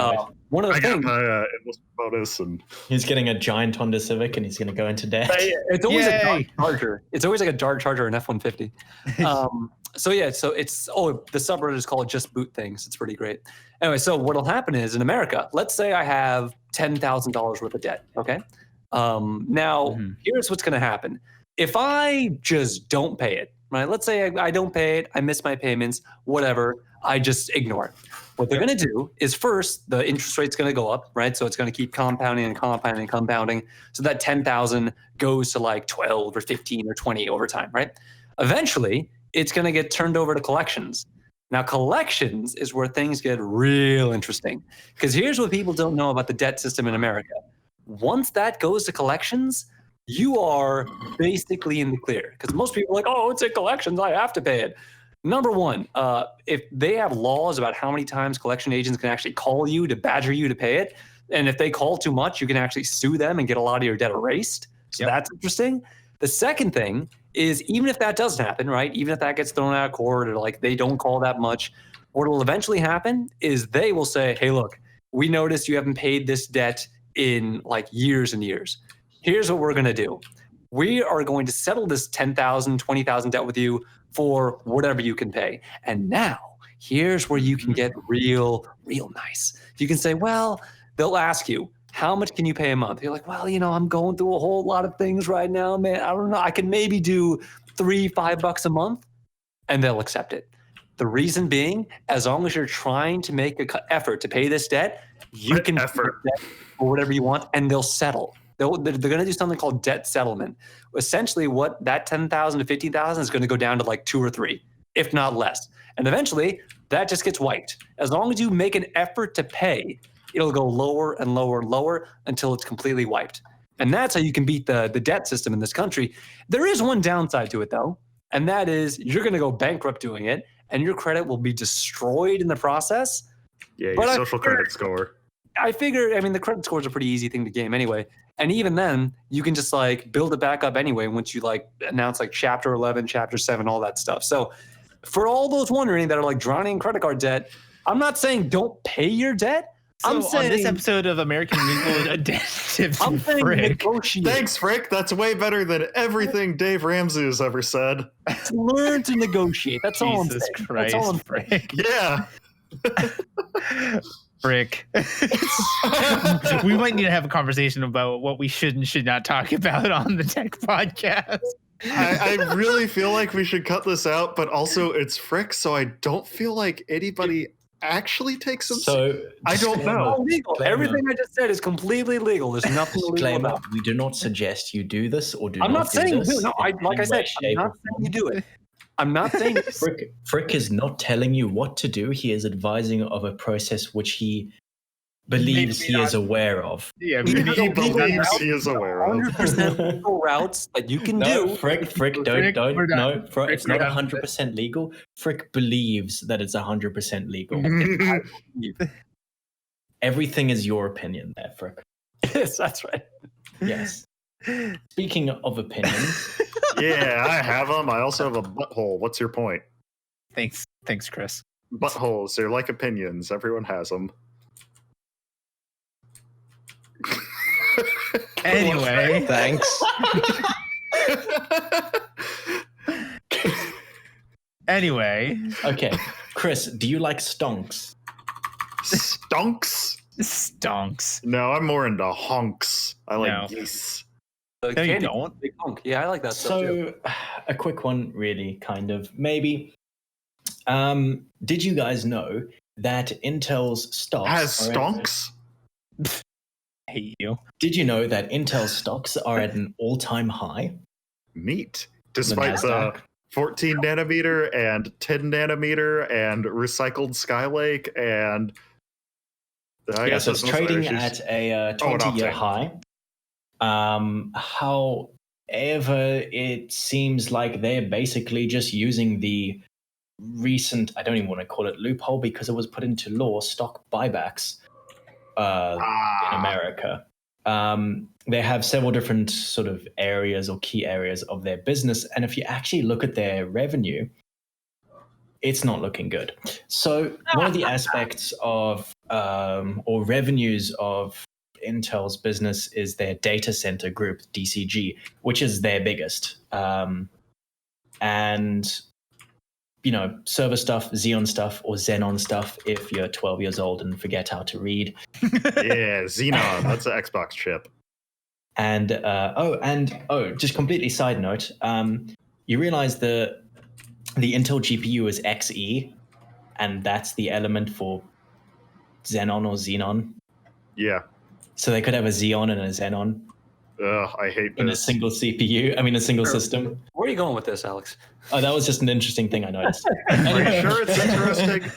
one of the I got things. my enlistment bonus, and He's getting a giant Honda Civic and he's going to go into debt. It's always a Yay. Dodge Charger. It's always like a Dodge Charger or an F-150. So it's the subreddit is called Just Boot Things. It's pretty great. Anyway, so what'll happen is in America, let's say I have $10,000 worth of debt. Okay. Now here's what's going to happen. If I just don't pay it, right? Let's say I don't pay it. I miss my payments, whatever. I just ignore it. What they're going to do is first, the interest rate's going to go up, right? So it's going to keep compounding and compounding and compounding. So that 10,000 goes to like 12 or 15 or 20 over time, right? Eventually, it's going to get turned over to collections. Now, collections is where things get real interesting. Because here's what people don't know about the debt system in America. Once that goes to collections, you are basically in the clear. Because most people are like, oh, it's in collections, I have to pay it. Number one, if they have laws about how many times collection agents can actually call you to badger you to pay it, and if they call too much, you can actually sue them and get a lot of your debt erased. So that's interesting. The second thing is, even if that doesn't happen, right? Even if that gets thrown out of court or like they don't call that much, what will eventually happen is they will say, hey, look, we noticed you haven't paid this debt in like years and years. Here's what we're going to do. We are going to settle this 10,000, 20,000 debt with you for whatever you can pay. And now here's where you can get real nice. You can say, well, they'll ask you, how much can you pay a month? You're like, well, I'm going through a whole lot of things right now, man. I don't know. I can maybe do $3-5 a month, and they'll accept it. The reason being, as long as you're trying to make an effort to pay this debt, you can effort debt for whatever you want, and they'll settle. They're going to do something called debt settlement. Essentially, what that 10,000 to 50,000 is going to go down to like 2 or 3, if not less. And eventually, that just gets wiped. As long as you make an effort to pay, it'll go lower and lower and lower until it's completely wiped. And that's how you can beat the debt system in this country. There is one downside to it, though, and that is you're going to go bankrupt doing it, and your credit will be destroyed in the process. Yeah, your social credit score. I figure, I mean, the credit score is a pretty easy thing to game anyway. And even then, you can just like build it back up anyway once you like announce like Chapter 11, Chapter 7, all that stuff. So for all those wondering that are like drowning in credit card debt, I'm not saying don't pay your debt. So I'm saying on this episode of American Legal Tips, I'm saying Frick. negotiate. Thanks, Frick. That's way better than everything Dave Ramsey has ever said. Learn to negotiate. That's all I'm Jesus saying. Christ, That's all I'm Frick. Yeah. Frick. We might need to have a conversation about what we should and should not talk about on the tech podcast. I really feel like we should cut this out, but also it's Frick, so I don't feel like anybody actually takes him. So I don't know. All legal. Everything I just said is completely legal. There's nothing illegal Disclaimer, about it. we do not suggest you do this or do I'm not not do saying you this do. No, like I said, I'm not saying you do it. I'm not saying this. Frick is not telling you what to do. He is advising of a process which he believes he is aware of. Yeah, He maybe believes he is aware of. 100% legal routes that you can No, do. Frick, we're don't. done. No, Frick, it's Frick, not we're done. 100% legal. Frick believes that it's 100% legal. Everything is your opinion there, Frick. Yes, that's right. Yes. Speaking of opinions, Yeah, I have them. I also have a butthole. What's your point? Thanks, Chris. Buttholes, they're like opinions. Everyone has them. Anyway, Thanks. okay. Chris, do you like stonks? Stonks? stonks. No, I'm more into honks. I like No. geese. No, you Candy, don't. big hunk. Yeah, I like that stuff too. So, a quick one, really, kind of. Maybe. Did you guys know that Intel's stocks Has are at- stonks? I hate you. Did you know that Intel's stocks are at an all-time high? Neat. Despite the NASDAQ? 14 nanometer and 10 nanometer and recycled Skylake and I guess So it's that's most trading issues. at a not 20-year 10. high. However, it seems like they're basically just using the recent, I don't even want to call it loophole because it was put into law, stock buybacks in America. They have several different sort of areas or key areas of their business. And if you actually look at their revenue, it's not looking good. So one of the aspects of or revenues of Intel's business is their data center group, DCG, which is their biggest. And, you know, server stuff, Xeon stuff, or Xenon stuff if you're 12 years old and forget how to read. Yeah, Xenon. That's an Xbox chip. And just completely side note, you realize the Intel GPU is XE, and that's the element for Xenon or Xenon. Yeah. So they could have a Xeon and a Xenon Ugh, I hate in a this. single CPU. I mean, a single system. Where are you going with this, Alex? Oh, that was just an interesting thing I noticed. Are you Anyway, sure it's interesting?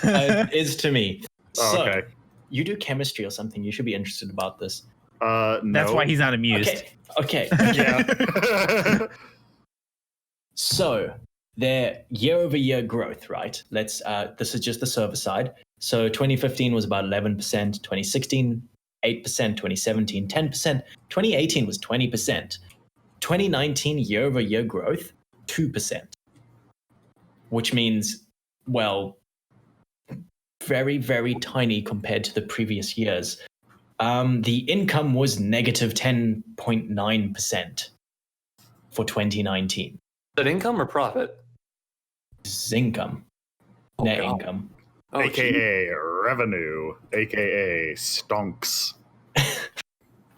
it is to me. Oh, So, okay. you do chemistry or something. You should be interested about this. No. That's why he's not amused. Okay. Yeah. So their year-over-year growth, right? Let's. This is just the server side. So 2015 was about 11%. 2016, 8%. 2017, 10%. 2018 was 20%. 2019 year-over-year growth, 2%. Which means, well, very, very tiny compared to the previous years. The income was negative 10.9% for 2019. Is that income or profit? Income, net God. income. Oh, geez. AKA revenue, AKA stonks.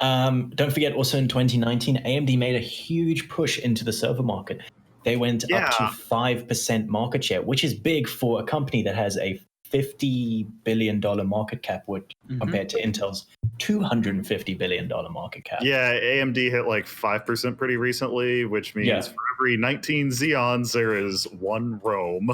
Don't forget, also in 2019, AMD made a huge push into the server market. They went up to 5% market share, which is big for a company that has a $50 billion market cap, which compared to Intel's $250 billion market cap. Yeah, AMD hit like 5% pretty recently, which means Yeah. for every 19 Xeons, there is one Rome.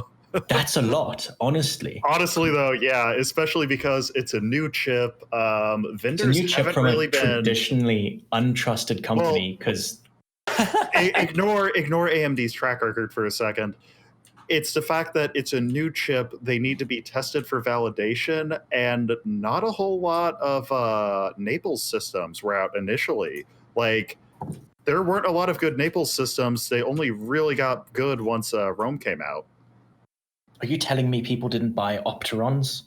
That's a lot, honestly. Honestly, though, yeah, especially because it's a new chip. It's a Vendors new chip haven't from really a been. traditionally untrusted company because Ignore AMD's track record for a second. It's the fact that it's a new chip. They need to be tested for validation, and not a whole lot of Naples systems were out initially. Like, there weren't a lot of good Naples systems. They only really got good once Rome came out. are you telling me people didn't buy Opterons?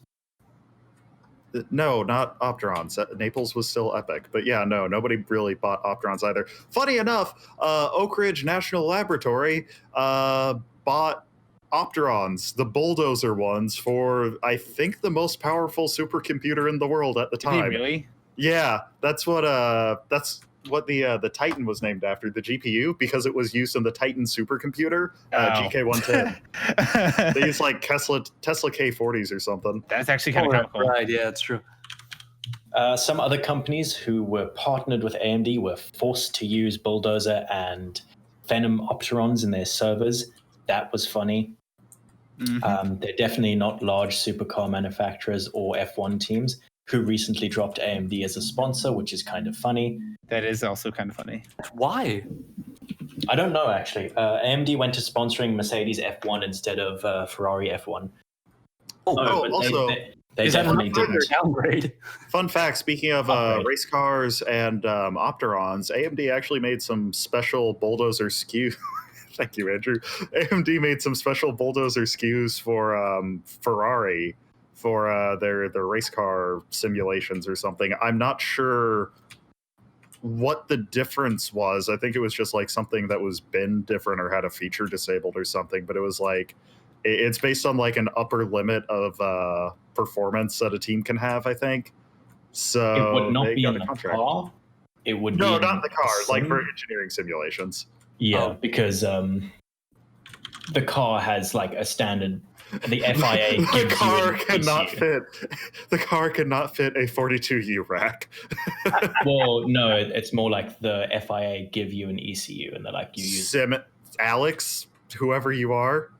No, not Opterons. Naples was still epic. But yeah, no, nobody really bought Opterons either. Funny enough, Oak Ridge National Laboratory bought Opterons, the bulldozer ones, for I think the most powerful supercomputer in the world at the Did they time. really? Yeah, that's what the Titan was named after, the GPU, because it was used in the Titan supercomputer, GK110. They used like Tesla K40s or something. That's actually kind of comical. Right, yeah, it's true. Some other companies who were partnered with AMD were forced to use Bulldozer and Venom Opterons in their servers. That was funny. Mhm. They're definitely not large supercar manufacturers or F1 teams who recently dropped AMD as a sponsor, which is kind of funny. That is also kind of funny. Why? I don't know, actually. AMD went to sponsoring Mercedes F1 instead of Ferrari F1. But also, they Is that an definitely upgrade or didn't. downgrade? fun fact, speaking of Upgrade. race cars and Opterons, AMD actually made some special bulldozer SKUs. Thank you, Andrew. AMD made some special bulldozer SKUs for Ferrari for their race car simulations or something. I'm not sure what the difference was. I think it was just like something that was bin different or had a feature disabled or something, but it was like it's based on like an upper limit of performance that a team can have, I think. So It would not they be got in a the contract. car. It would No, be not in the car, like for sim. engineering simulations. Yeah, Oh. because the car has like a standard. The FIA the gives car you an cannot ECU. fit. The car cannot fit a 42U rack. Well, no, it's more like the FIA give you an ECU, and they're like you use. Alex, whoever you are,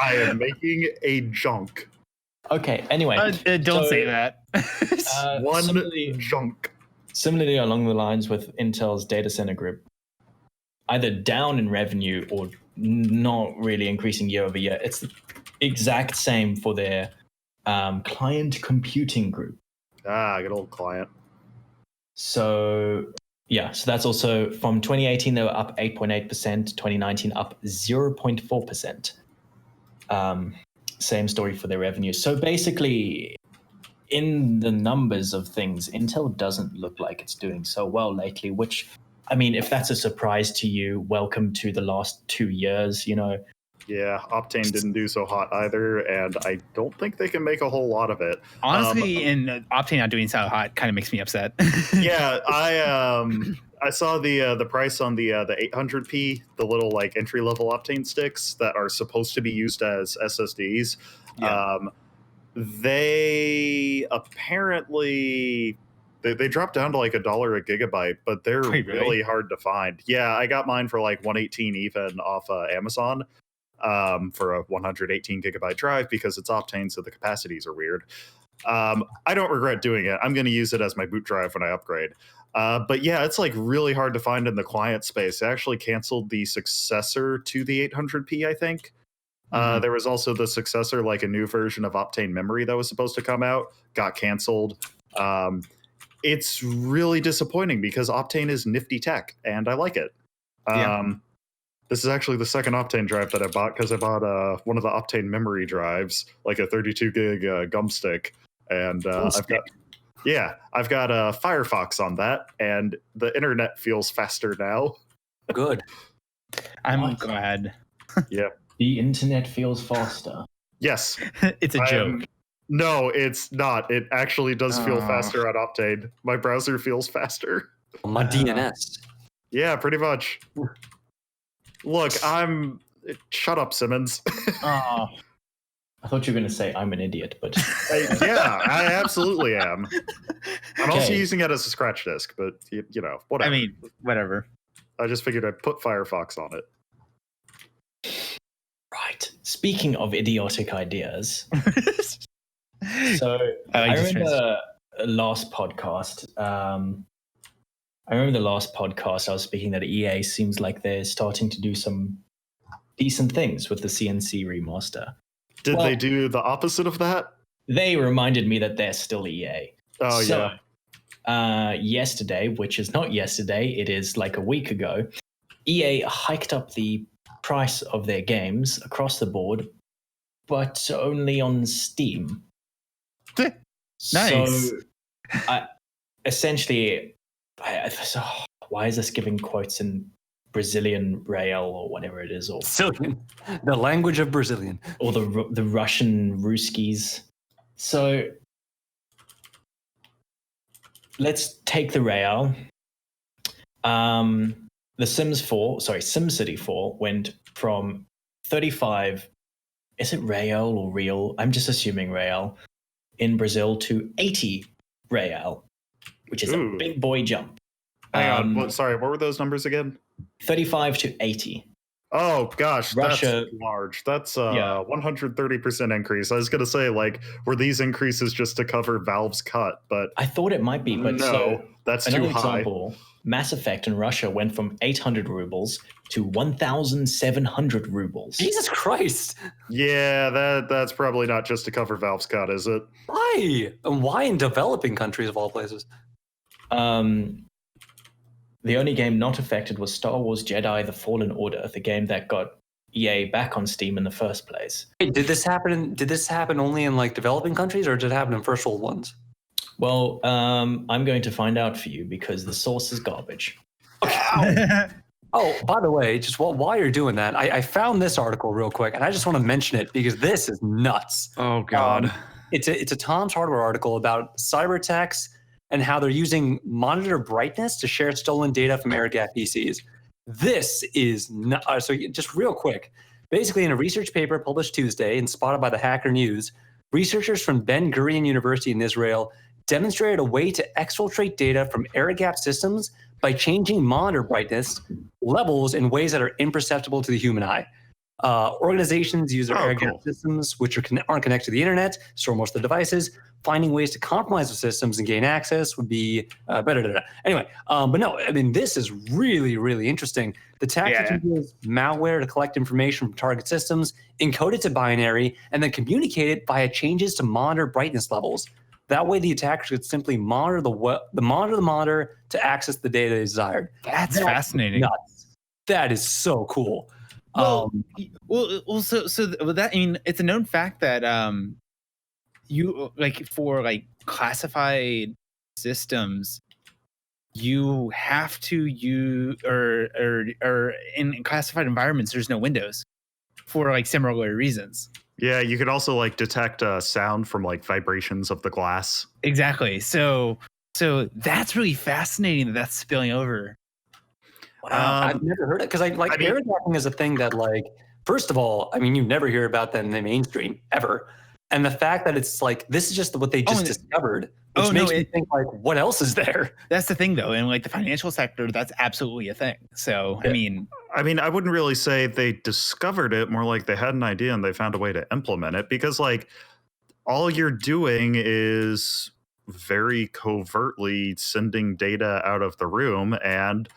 I am making a junk. Okay. Anyway, Don't so, say that. One similarly, junk. similarly along the lines with Intel's data center group, either down in revenue or not really increasing year over year. It's the exact same for their client computing group. Good old client. So yeah, so that's also from 2018 they were up 8.8%, 2019 up 0.4%. Same story for their revenue. So basically, in the numbers of things, Intel doesn't look like it's doing so well lately, which, I mean, if that's a surprise to you, welcome to the last 2 years, you know. Yeah, Optane didn't do so hot either, and I don't think they can make a whole lot of it. Honestly, and Optane not doing so hot kind of makes me upset. Yeah, I saw the price on the 800p, the little like entry level Optane sticks that are supposed to be used as SSDs. Yeah. They apparently they dropped down to like $1 a gigabyte, but they're Wait, really? really hard to find. Yeah, I got mine for like 118 even off Amazon for a 118 gigabyte drive because it's Optane, so the capacities are weird. I don't regret doing it. I'm going to use it as my boot drive when I upgrade. But yeah, it's like really hard to find in the client space. They actually canceled the successor to the 800p, I think. There was also the successor, like a new version of Optane Memory that was supposed to come out, got canceled. It's really disappointing because Optane is nifty tech, and I like it. This is actually the second Optane drive that I bought because I bought one of the Optane Memory drives, like a 32 gig gum stick, and I've got Firefox on that, and the internet feels faster now. Good. I'm What? glad. Yeah. The internet feels faster. Yes. It's a joke. No, it's not. It actually does feel Oh. faster on Optane. My browser feels faster. My DNS. Yeah, pretty much. Look, shut up, Simmons. Oh. I thought you were going to say I'm an idiot, but Yeah, I absolutely am. I'm also Okay. using it as a scratch disk, but you know, whatever. I mean, whatever. I just figured I'd put Firefox on it. right. speaking of idiotic ideas, so I I just remember last podcast. I remember the last podcast I was speaking that EA seems like they're starting to do some decent things with the CNC remaster. Did Well, they do the opposite of that? They reminded me that they're still EA. Oh, So, yeah. yesterday, which is not yesterday, it is like a week ago, EA hiked up the price of their games across the board, but only on Steam. Nice. So, essentially, so why is this giving quotes in Brazilian real or whatever it is, or Brazilian, the language of Brazilian, or the Russian Ruskies? So let's take the real. The SimCity 4 went from 35. Is it real or real? I'm just assuming real in Brazil to 80 real, which is a big boy jump. Hang on. Sorry, what were those numbers again? 35 to 80. Oh gosh, Russia- that's large. That's 130% increase. I was gonna say, like, were these increases just to cover Valve's cut? But I thought it might be, but no, that's another too high. example, Mass Effect in Russia went from 800 rubles to 1,700 rubles. Jesus Christ! Yeah, that's probably not just to cover Valve's cut, is it? Why? And why in developing countries of all places? The only game not affected was Star Wars Jedi: The Fallen Order, the game that got EA back on Steam in the first place. Hey, did this happen only in like developing countries, or did it happen in first world ones? Well, I'm going to find out for you because the source is garbage. Oh, by the way, just while you're doing that, I found this article real quick, and I just want to mention it because this is nuts. Oh God. It's a Tom's Hardware article about cyber attacks and how they're using monitor brightness to share stolen data from air-gapped PCs. This is so just real quick. Basically, in a research paper published Tuesday and spotted by the Hacker News, researchers from Ben Gurion University in Israel demonstrated a way to exfiltrate data from air-gapped systems by changing monitor brightness levels in ways that are imperceptible to the human eye. Organizations use their air-gapped systems, which aren't connected to the internet, store most of the devices. Finding ways to compromise the systems and gain access would be better. Anyway, but no, I mean, this is really, really interesting. The tactic uses malware to collect information from target systems, encode it to binary, and then communicate it via changes to monitor brightness levels. That way, the attacker could simply monitor the monitor to access the data they desired. That's fascinating. Nuts. That is so cool. So that, I mean, it's a known fact that you like for like classified systems, you have to use or in classified environments, there's no windows for like similar reasons. Yeah, you could also like detect sound from like vibrations of the glass. Exactly. So that's really fascinating that that's spilling over. Wow, I've never heard it because air gapping is a thing that, like, first of all, I mean, you never hear about that in the mainstream ever, and the fact that it's like this is just what they just discovered, which makes me think like, what else is there? That's the thing, though, in like the financial sector, that's absolutely a thing. So I mean, I wouldn't really say they discovered it, more like they had an idea and they found a way to implement it, because like all you're doing is very covertly sending data out of the room, and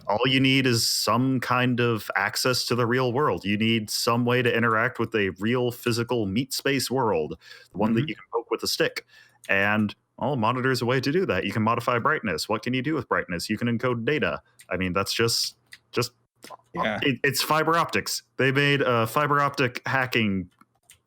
all you need is some kind of access to the real world. You need some way to interact with a real physical meat space world, the one that you can poke with a stick. And a monitor is a way to do that. You can modify brightness. What can you do with brightness? You can encode data. I mean, that's just it's fiber optics. They made a fiber optic hacking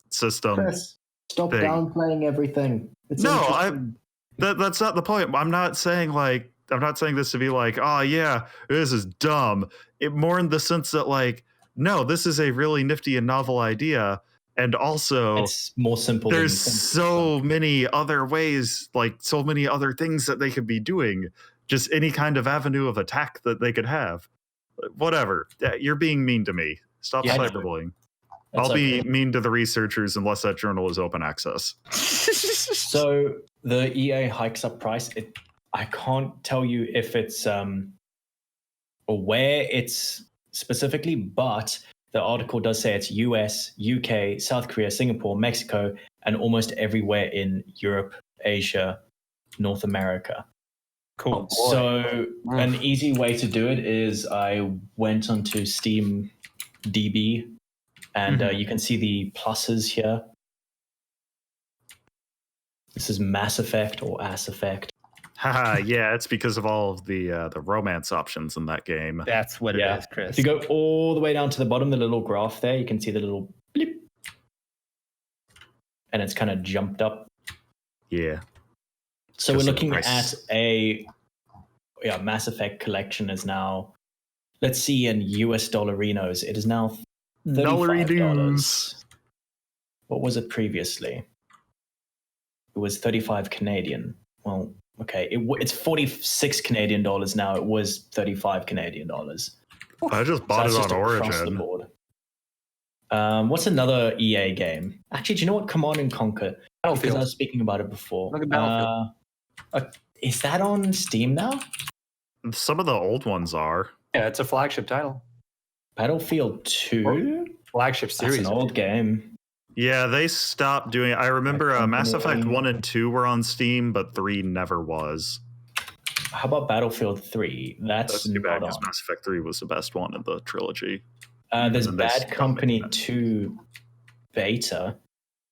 system. Chris, stop downplaying everything. It's that's not the point. I'm not saying this to be like, oh yeah, this is dumb. It more in the sense that like, no, this is a really nifty and novel idea. And also it's more simple. There's so many other ways, like so many other things that they could be doing. Just any kind of avenue of attack that they could have. Whatever. You're being mean to me. Stop cyberbullying. I'll be mean to the researchers unless that journal is open access. So the EA hikes up price. I can't tell you if it's or where it's specifically, but The article does say it's US, UK, South Korea, Singapore, Mexico, and almost everywhere in Europe, Asia, North America. Cool. Oh, boy. So an easy way to do it is I went onto Steam DB, and you can see the pluses here. This is Mass Effect or Ass Effect. Haha, yeah, it's because of all of the romance options in that game. That's what it is, Chris. If you go all the way down to the bottom, the little graph there, you can see the little blip. And it's kind of jumped up. Yeah. So we're Just looking nice. at a Mass Effect collection is now, let's see, in US dollarinos, it is now $35. What was it previously? It was 35 Canadian. Well, okay, it's 46 Canadian dollars now. It was 35 Canadian dollars. I just bought it that's on just across the Origin. board. What's another EA game? Actually, do you know what? Command and Conquer. Because I Battlefield. was speaking about it before. Look at Battlefield. Is that on Steam now? Some of the old ones are. Yeah, it's a flagship title. Battlefield 2? Flagship That's series. an old game. Yeah, they stopped doing it. I remember Mass Effect Company. 1 and 2 were on Steam, but 3 never was. How about Battlefield 3? That's too bad not because on. Mass Effect 3 was the best one in the trilogy. There's And they Bad stopped Company making 2 beta.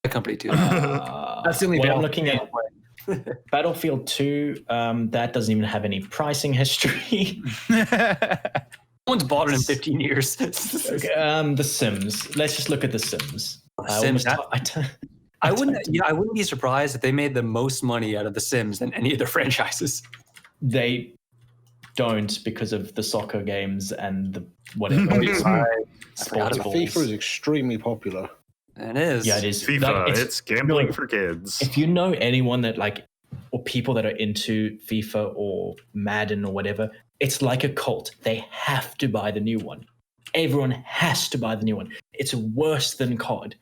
The company too. That's the only I'm Battlefield looking at. Battlefield 2, that doesn't even have any pricing history. No one's bought it in 15 years. Okay, The Sims. Let's just look at The Sims. Sims, I wouldn't be surprised if they made the most money out of The Sims than any of their franchises. They don't because of the soccer games and the whatever. Sports balls. FIFA is extremely popular. It is. Yeah, it is. FIFA, Like, it's gambling no, for kids. If you know anyone that or people that are into FIFA or Madden or whatever, it's like a cult. They have to buy the new one. Everyone has to buy the new one. It's worse than COD.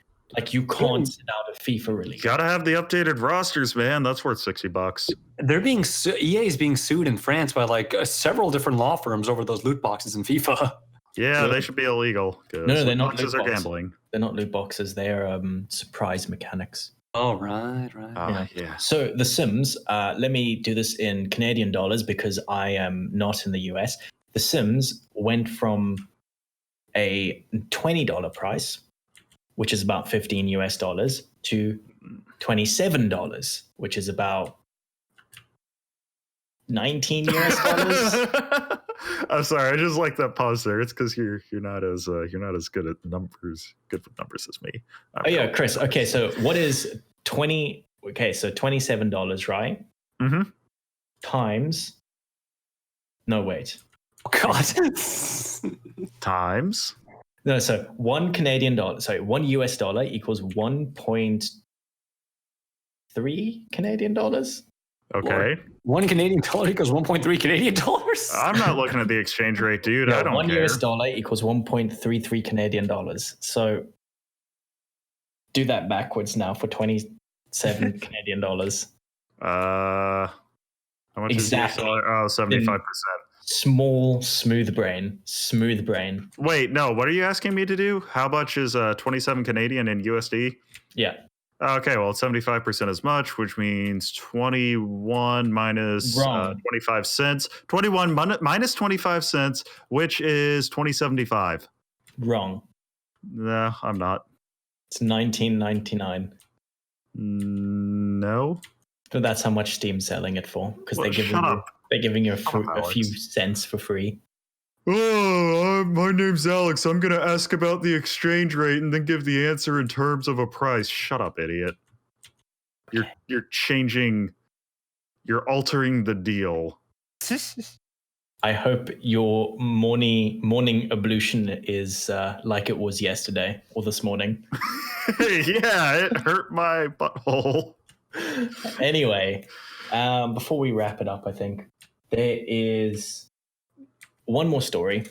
You can't sit out a FIFA release. Gotta have the updated rosters, man. That's worth $60. They're being EA is being sued in France by several different law firms over those loot boxes in FIFA. Yeah, Yeah. they should be illegal. No, they're not Boxes loot are boxes. gambling. They're not loot boxes. They're surprise mechanics. Oh, right. Yeah. So The Sims, let me do this in Canadian dollars because I am not in the US. The Sims went from a $20 price, which is about 15 US dollars, to $27, which is about 19 US dollars. I'm sorry, I just like that pause there. It's because you're not as good at numbers, good with numbers as me. Oh yeah, Chris. Okay, so what is 20? Okay, so $27, right? Mm-hmm. Times. No, wait. Oh, God. Times. No, so $1 US dollar equals 1.3 Canadian dollars. Okay. $1 Canadian dollar equals 1.3 Canadian dollars. I'm not looking at the exchange rate, dude. I don't $1 care. US dollar equals 1.33 Canadian dollars. So do that backwards now for 27 Canadian dollars. How much Exactly. is your dollar? Oh, 75%. Small, smooth brain. Wait, no. What are you asking me to do? How much is 27 Canadian in USD? Yeah. Okay, well, it's 75% as much, which means 21 minus 25 cents. 21 minus 25 cents, which is 20.75. Wrong. No, I'm not. It's 19.99. No. So that's how much Steam's selling it for, because Well, they're giving you a Alex. few cents for free. Oh, my name's Alex. I'm going to ask about the exchange rate and then give the answer in terms of a price. Shut up, idiot. You're altering the deal. I hope your morning ablution is like it was yesterday or this morning. Yeah, it hurt my butthole. Anyway, before we wrap it up, I think there is one more story,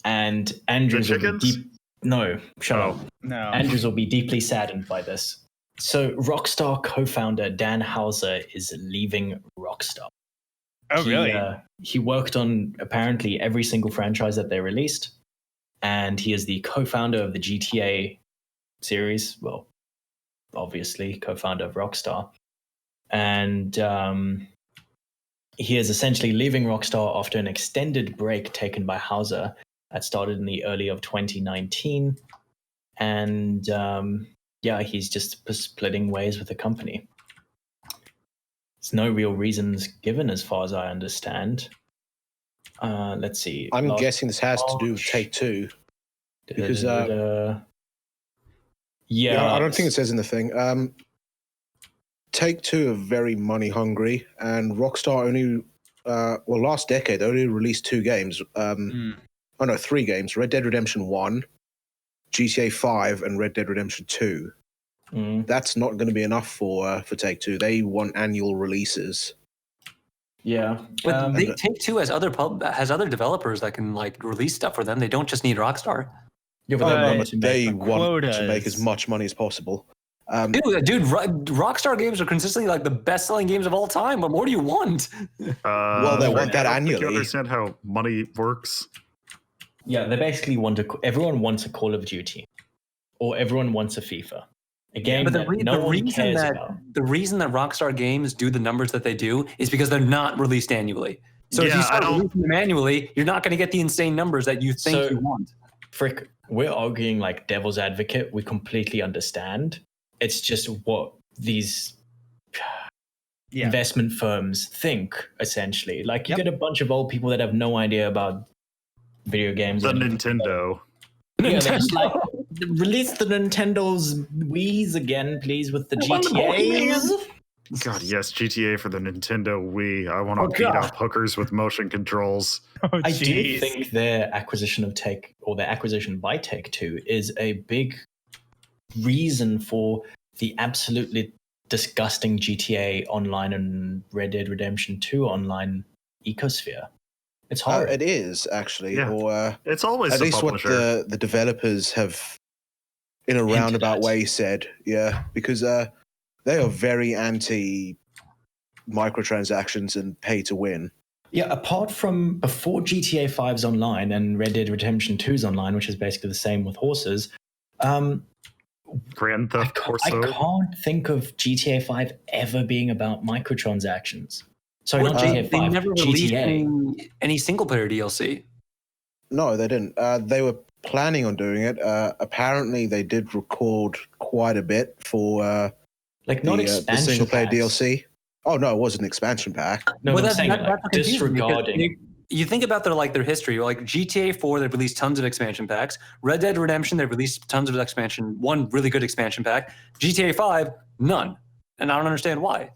and Andrews will be No, shut up. No. Andrews will be deeply saddened by this. So, Rockstar co-founder Dan Houser is leaving Rockstar. Oh, really? He worked on apparently every single franchise that they released. and he is the co-founder of the GTA series. Well, obviously, co-founder of Rockstar. And he is essentially leaving Rockstar after an extended break taken by Hauser that started in the early of 2019. And he's just splitting ways with the company. There's no real reasons given as far as I understand. Let's see. I'm guessing this has to do with Take-Two. Because I don't think it says in the thing. Take-Two are very money hungry, and Rockstar only, last decade, they only released 2 games. 3 games: Red Dead Redemption 1, GTA 5, and Red Dead Redemption 2. That's not going to be enough for Take-Two. They want annual releases. Yeah, but Take-Two has other developers that can like release stuff for them. They don't just need Rockstar. Yeah, but they want to make as much money as possible. Dude, Rockstar games are consistently like the best-selling games of all time. What more do you want? They want that annually. You understand how money works? Yeah, they basically everyone wants a Call of Duty, or everyone wants a FIFA. A game that no one cares about. The reason that Rockstar games do the numbers that they do is because they're not released annually. So if you start releasing them annually, you're not going to get the insane numbers that you think you want. Frick, we're arguing like devil's advocate. We completely understand. It's just what these investment firms think, essentially. Like, you get a bunch of old people that have no idea about video games. The Nintendo. Yeah, they're just like, release the Nintendo's Wii's again, please, with the GTAs. God, yes, GTA for the Nintendo Wii. I want to beat up hookers with motion controls. I do think their acquisition by Take-Two is a big reason for the absolutely disgusting GTA Online and Red Dead Redemption 2 online ecosphere. It's hard. It is, actually. Yeah. Or it's always at the least publisher. What the developers have, in a roundabout way, said. Yeah, because they are very anti microtransactions and pay to win. Yeah, apart from before GTA 5's online and Red Dead Redemption 2's online, which is basically the same with horses, Grand Theft Auto. I can't think of GTA 5 ever being about microtransactions. Sorry, not GTA 5. They never released GTA. any single-player DLC. No, they didn't. They were planning on doing it. Apparently, they did record quite a bit for the single-player DLC. Oh no, it was an expansion pack. No, well, that's disregarding. You think about their history. Like GTA 4, they've released tons of expansion packs. Red Dead Redemption, they've released tons of one really good expansion pack. GTA 5, none, and I don't understand why.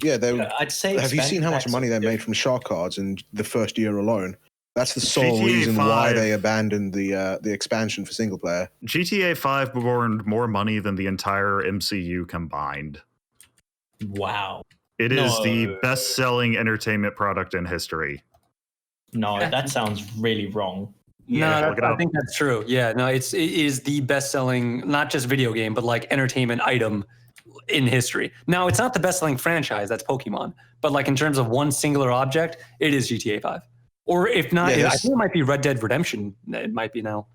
Yeah, I'd say. Have you seen how much money they made from shark cards in the first year alone? That's the sole reason why they abandoned the expansion for single player. GTA 5 earned more money than the entire MCU combined. Wow. It is the best-selling entertainment product in history. No, that sounds really wrong. Yeah, I think that's true. Yeah, no, it is the best-selling, not just video game, but like entertainment item in history. Now, it's not the best-selling franchise, that's Pokemon, but like in terms of one singular object, it is GTA 5. Or if not, I think it might be Red Dead Redemption. It might be now.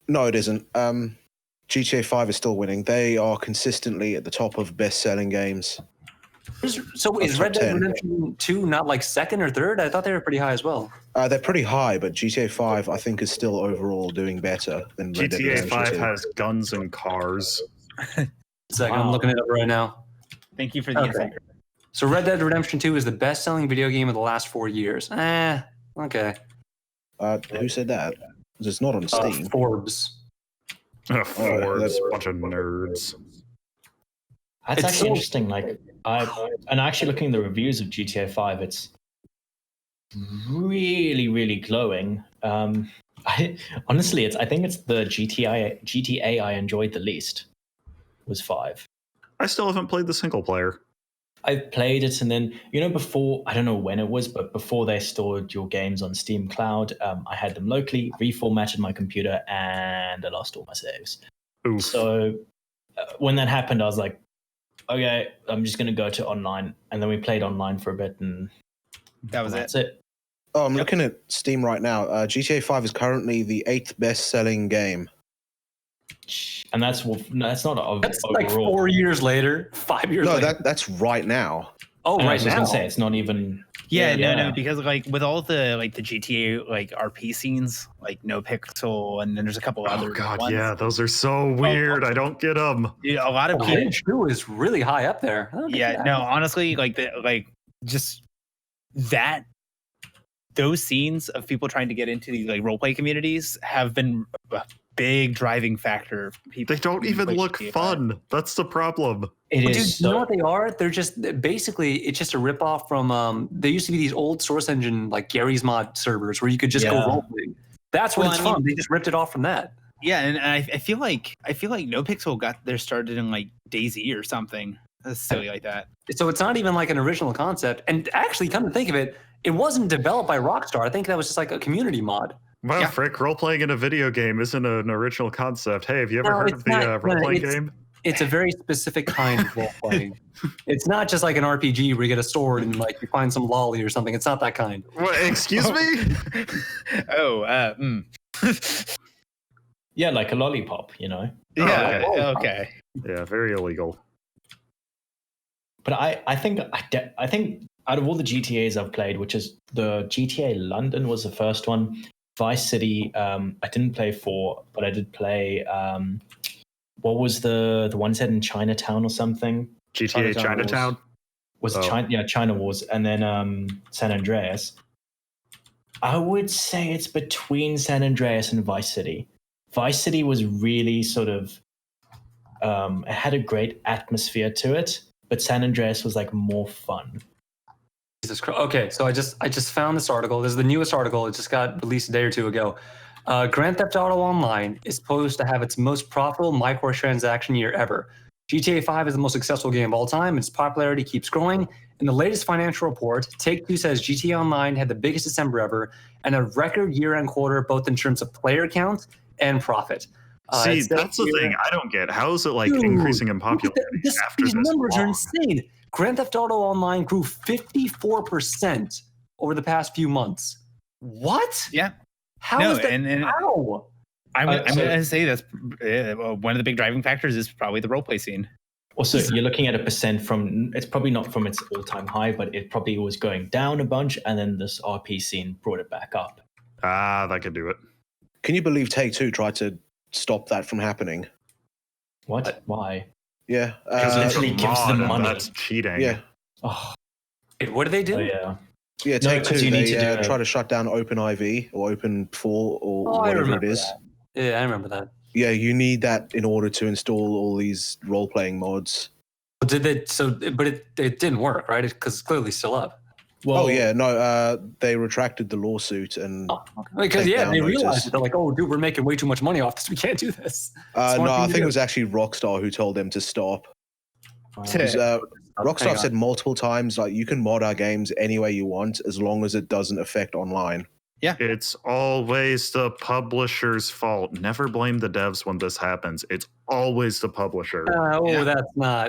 No, it isn't. GTA 5 is still winning. They are consistently at the top of best-selling games. So is Red Dead Redemption 2 not like second or third? I thought they were pretty high as well. They're pretty high, but GTA 5 I think is still overall doing better than Red Dead Redemption 2. GTA 5 has guns and cars. I'm looking it up right now. Thank you for the info. So Red Dead Redemption 2 is the best-selling video game of the last 4 years. Okay. Who said that? It's not on Steam. Forbes. Forbes, bunch of nerds. That's actually interesting. Like, and actually looking at the reviews of GTA 5, it's really, really glowing. Honestly, I think it's the GTA I enjoyed the least. Was 5. I still haven't played the single player. I played it, and then before, I don't know when it was, but before they stored your games on Steam Cloud, I had them locally, reformatted my computer, and I lost all my saves. Oof. So when that happened, I was like, okay, I'm just going to go to online. And then we played online for a bit, and that's it. Oh, I'm looking at Steam right now. GTA 5 is currently the 8th best-selling game. And that's not That's overall. like 4 years later, 5 years No, later. that's right now. Oh, And I right was just now. gonna say it's not even. Yeah, no, because like with all the like the GTA like RP scenes, like No Pixel, and then there's a couple other Oh god, ones. yeah, those are so weird. I don't get them. Yeah, a lot of Oh, people. Rage 2 is really high up there. Oh, Yeah, no, honestly, just that those scenes of people trying to get into these like roleplay communities have been a big driving factor. They don't even look fun. That's the problem. It Dude, is you know what they are? They're just basically it's just a ripoff from there used to be these old Source Engine like Gary's Mod servers where you could just go Yeah. roleplaying. That's what Well, it's I mean- from. They just ripped it off from that. Yeah, and I feel like No Pixel got their started in like DayZ or something. That's silly like that. So it's not even like an original concept. And actually, come to think of it, it wasn't developed by Rockstar. I think that was just like a community mod. Wow, Yeah. Frick, role playing in a video game isn't an original concept. Hey, have you ever No, heard it's of the not. role playing It's- game? It's a very specific kind of role playing. It's not just like an RPG where you get a sword and like you find some lolly or something. It's not that kind. What, excuse me? Yeah, like a lollipop, you know. Yeah, okay. okay. Yeah, very illegal. But I think out of all the GTAs I've played, which is the GTA London was the first one. Vice City, I didn't play 4, but I did play. What was the one set in Chinatown or something? GTA Chinatown? Was Oh. China Wars, and then San Andreas. I would say it's between San Andreas and Vice City. Vice City was really sort of it had a great atmosphere to it, but San Andreas was like more fun. Jesus Christ. Okay, so I just found this article. This is the newest article. It just got released a day or two ago. Grand Theft Auto Online is supposed to have its most profitable microtransaction year ever. GTA 5 is the most successful game of all time. Its popularity keeps growing. In the latest financial report, Take-Two says GTA Online had the biggest December ever and a record year-end quarter, both in terms of player count and profit. See, It's the that's the year- thing. I don't get. How is it like Dude, increasing in Look at popularity this, after these this numbers are long? insane. Grand Theft Auto Online grew 54% over the past few months. What? Yeah. How No, is that? and How? I'm so- going to say that's one of the big driving factors is probably the roleplay scene. Also, you're looking at a percent from, it's probably not from its all-time high, but it probably was going down a bunch, and then this RP scene brought it back up. Ah, that could do it. Can you believe Take-Two tried to stop that from happening? What? Why? Yeah. Because literally It's a gives them mod, money. That's cheating. yeah. Oh, Wait, what do they do? yeah. Yeah, No, Take-Two, 'cause you need they to do try to shut down OpenIV or Open4 or Oh, I whatever it remember is. that. Yeah, I remember that. Yeah, you need that in order to install all these role-playing mods. Did they? So, but it didn't work, right? Because it's clearly still up. Well, Oh yeah, no, they retracted the lawsuit and Because Take yeah, down they notice. realized it. They're like, "Oh, dude, we're making way too much money off this. We can't do this." no, Smart I thing to think it do. was actually Rockstar who told them to stop. wow. 'Cause, Hang Rockstar on. said multiple times, like, you can mod our games any way you want as long as it doesn't affect online. It's always the publisher's fault. Never blame the devs when this happens. It's always the publisher. Yeah.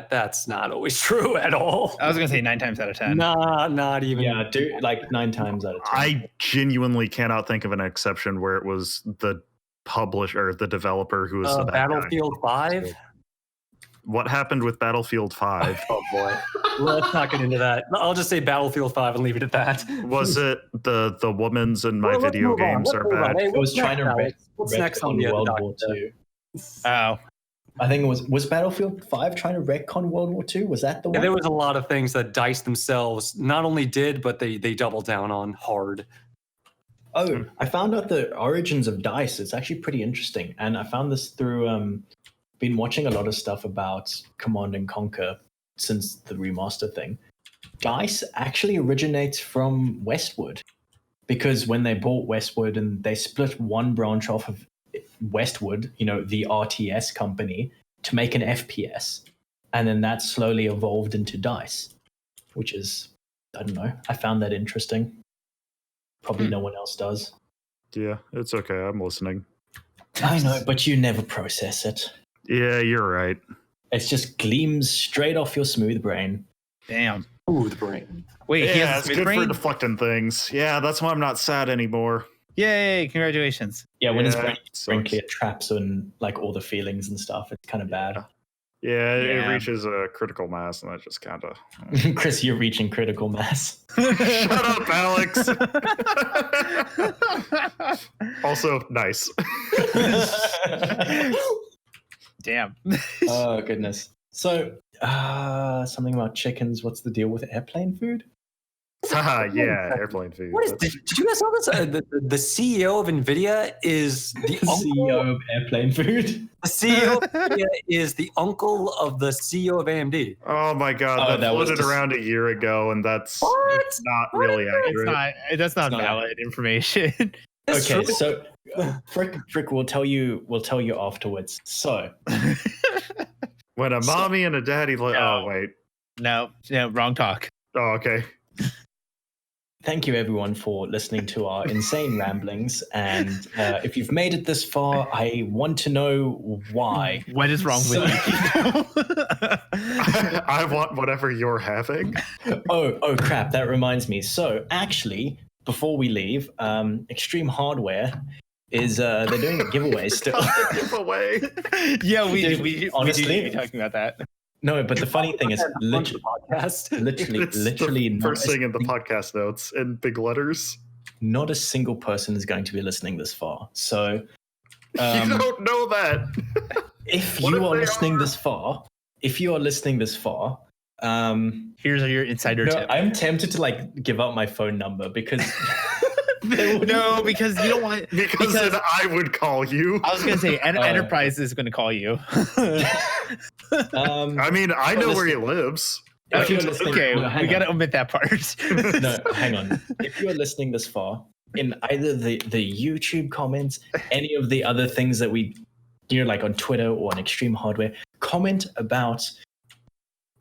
That's not always true at all. I was going to say 9 times out of 10. Not even. Yeah, do like 9 times out of 10. I genuinely cannot think of an exception where it was the publisher, the developer who was the bad guy. Battlefield 5. What happened with Battlefield 5? Oh boy, let's not get into that. I'll just say Battlefield 5 and leave it at that. Was it the woman's in my Well, let's video move on. games Let's are move on. bad? Hey, It was what's trying to next, retcon Alex? What's next on the World other War document? II. Oh, I think it was Battlefield 5 trying to retcon World War II. Was that the Yeah, one? there was a lot of things that DICE themselves not only did, but they doubled down on hard. Oh, I found out the origins of DICE. It's actually pretty interesting, and I found this through been watching a lot of stuff about Command and Conquer since the remaster thing. DICE actually originates from Westwood, because when they bought Westwood and they split one branch off of Westwood, you know, the RTS company, to make an FPS, and then that slowly evolved into DICE, which is, I don't know, I found that interesting. Probably no one else does. Yeah, it's okay. I'm listening. I know, but you never process it. Yeah, you're right. It just gleams straight off your smooth brain. damn. Smooth brain. Wait, he Yeah, has it's a good smooth brain? for deflecting things. Yeah, that's why I'm not sad anymore. Yay! Congratulations. Yeah, when his Yeah, brain sucks. frankly it traps on like all the feelings and stuff, it's kind of bad. Yeah, it Yeah. reaches a critical mass, and that just kind of. Chris, you're reaching critical mass. Shut up, Alex. Also, nice. Damn. Oh goodness. So, something about chickens. What's the deal with airplane food? Haha, yeah, airplane food. What is? Did you guys know this? The CEO of Nvidia is the CEO uncle. of airplane food. The CEO of Nvidia is the uncle of the CEO of AMD. Oh my god, Oh, that that was floated just- around a year ago, and that's What? it's not What really is accurate. That's not It's not valid information. It's Okay, true. so Frick will tell you. We'll tell you afterwards. So, When a mommy and a daddy. No. Oh wait. no, wrong talk. Oh okay. thank you everyone for listening to our insane ramblings. And if you've made it this far, I want to know why. What is wrong So- with you people? I want whatever you're having. Oh crap! That reminds me. So actually, before we leave, Extreme Hardware is they're doing a giveaway still. Giveaway. Yeah, we Dude, honestly- need to be talking about that. No, but the funny thing is, Bunch of podcasts. literally, The not first a, thing in the podcast notes in big letters. not a single person is going to be listening this far. So, You don't know that. if What you if are they listening are? this far, Here's your insider tip. I'm tempted to like give out my phone number because No, because you don't want. Because then I would call you. I was going to say, Enterprise is going to call you. I mean, I know where he lives. if you're listening, Okay, no, hang we got to on. omit that part. No, hang on. If you're listening this far, in either the YouTube comments, any of the other things that we do, like on Twitter or on Extreme Hardware, comment about.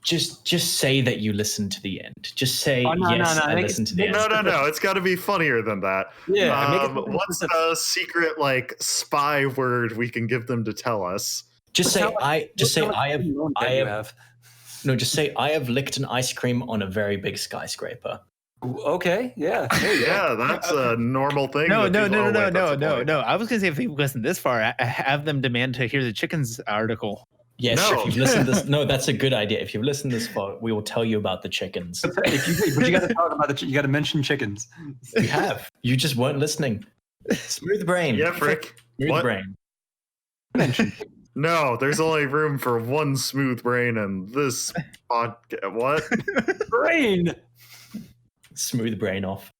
Just say that you listened to the end. Just say Oh, no, yes, no, I make it- listened to the make end. No. It's got to be funnier than that. Yeah. make it- What's the secret like spy word we can give them to tell us? Just say I have you have. no. Just say I have licked an ice cream on a very big skyscraper. Okay. Yeah. There you go. Yeah, that's a normal thing. No. that people- oh, wait, that's a point. I was going to say, if people listen this far, have them demand to hear the chickens article. Yes, No. if you've listened this, no, that's a good idea. If you've listened this far, we will tell you about the chickens. But you got to talk about you got to mention chickens. You have. You just weren't listening. Smooth brain. Yeah, Frick. Smooth What? brain. No, there's only room for one smooth brain in this podcast. What? Brain. Smooth brain off.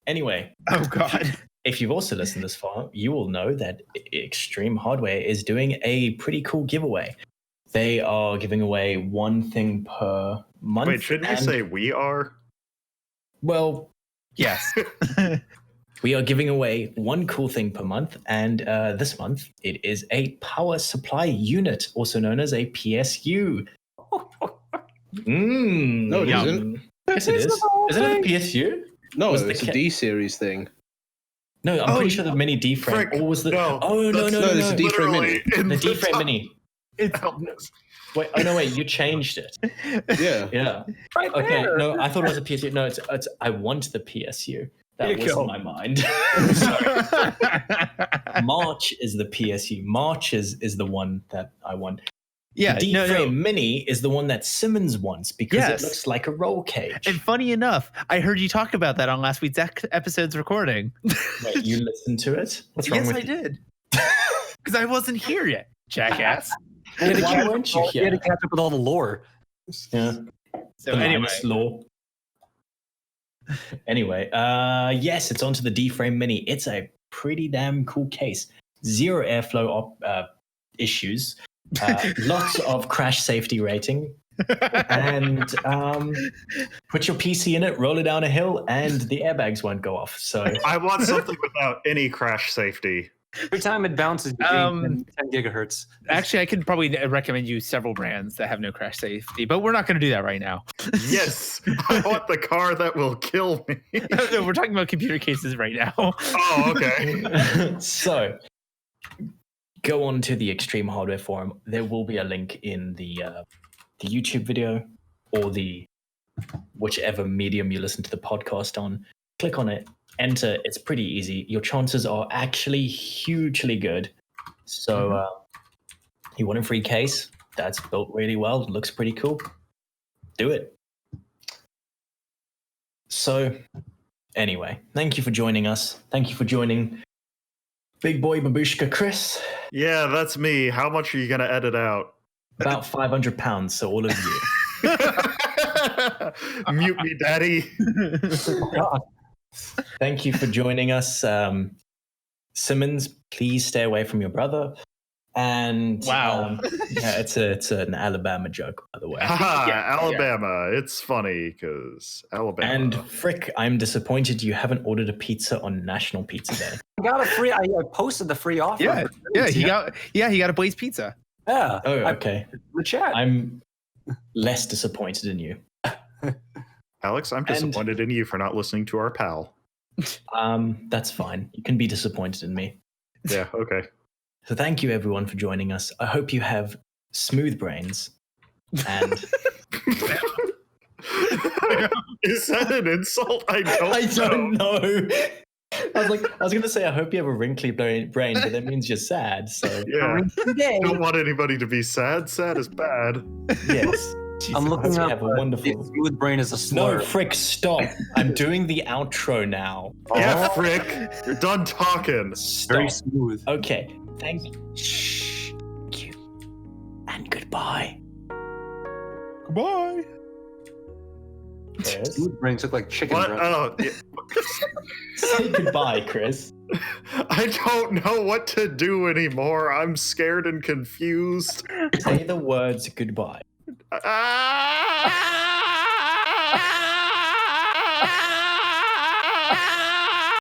Anyway, Oh, God. if you've also listened this far, you will know that Extreme Hardware is doing a pretty cool giveaway. They are giving away one thing per month. Wait, shouldn't you and- say we are? Well, Yes. we are giving away one cool thing per month, and this month it is a power supply unit, also known as a PSU. No, it yum. isn't. Yes, it is. Isn't it a PSU? No, Was the it's a ca- D series thing. No, I'm Oh, pretty sure the mini D frame. Frick, Or was the? no, Oh no, that's- no, no, no, it's a no. D frame mini. Literally in The D frame top- mini. It's Wait, oh no, wait, you changed it. Yeah. Yeah. Right Okay. there. No, I thought it was a PSU. No, it's I want the PSU. That There you was go. in my mind. March is the PSU. March is the one that I want. yeah, The no. D-frame mini is the one that Simmons wants because Yes. it looks like a roll cage. And funny enough, I heard you talk about that on last week's episode's recording. Wait, you listened to it? What's wrong Yes, with I you? did. Because I wasn't here yet, jackass. Why weren't you You had here? to catch up with all the lore. Yeah. So The anyway, Linus law. Anyway, yes, it's onto the D-frame mini. It's a pretty damn cool case. Zero airflow issues. Lots of crash safety rating. And put your PC in it, roll it down a hill, and the airbags won't go off. So I want something without any crash safety. Every time it bounces between 10 gigahertz. actually, I could probably recommend you several brands that have no crash safety, but we're not going to do that right now. Yes, I want the car that will kill me. No, we're talking about computer cases right now. Oh, okay. so go on to the Extreme Hardware forum. There will be a link in the YouTube video or the whichever medium you listen to the podcast on. Click on it, enter. It's pretty easy. Your chances are actually hugely good. So you want a free case? That's built really well. Looks pretty cool. Do it. So anyway, thank you for joining us. Thank you for joining Big Boy Babushka Chris. Yeah, that's me. How much are you going to edit out? About £500, so all of you. Mute me, daddy. Thank you for joining us. Simmons, please stay away from your brother. And Wow. yeah, it's an Alabama joke, by the way. Haha, Alabama. It's funny because Alabama. And Frick, I'm disappointed you haven't ordered a pizza on National Pizza Day. I got a free. I posted the free offer. He got a Blaze pizza. Yeah. Oh, okay. The chat. I'm less disappointed in you. Alex, I'm disappointed in you for not listening to our pal. That's fine. You can be disappointed in me. Yeah, okay. So thank you everyone for joining us. I hope you have smooth brains. And Is that an insult? I don't know. I was gonna say I hope you have a wrinkly brain, but that means you're sad. So Yeah. Don't want anybody to be sad. Sad is bad. yes. I'm looking I hope you up. have a wonderful. Smooth brain is a slur. No, Frick, stop! I'm doing the outro now. Yeah, Frick. You're done talking. Stop. Very smooth. Okay. Thank you. Shh. Thank you. And goodbye. Goodbye. Chris? Smooth brains look like chicken What? breast. Oh, yeah. Say goodbye, Chris. I don't know what to do anymore. I'm scared and confused. Say the words goodbye. Ah!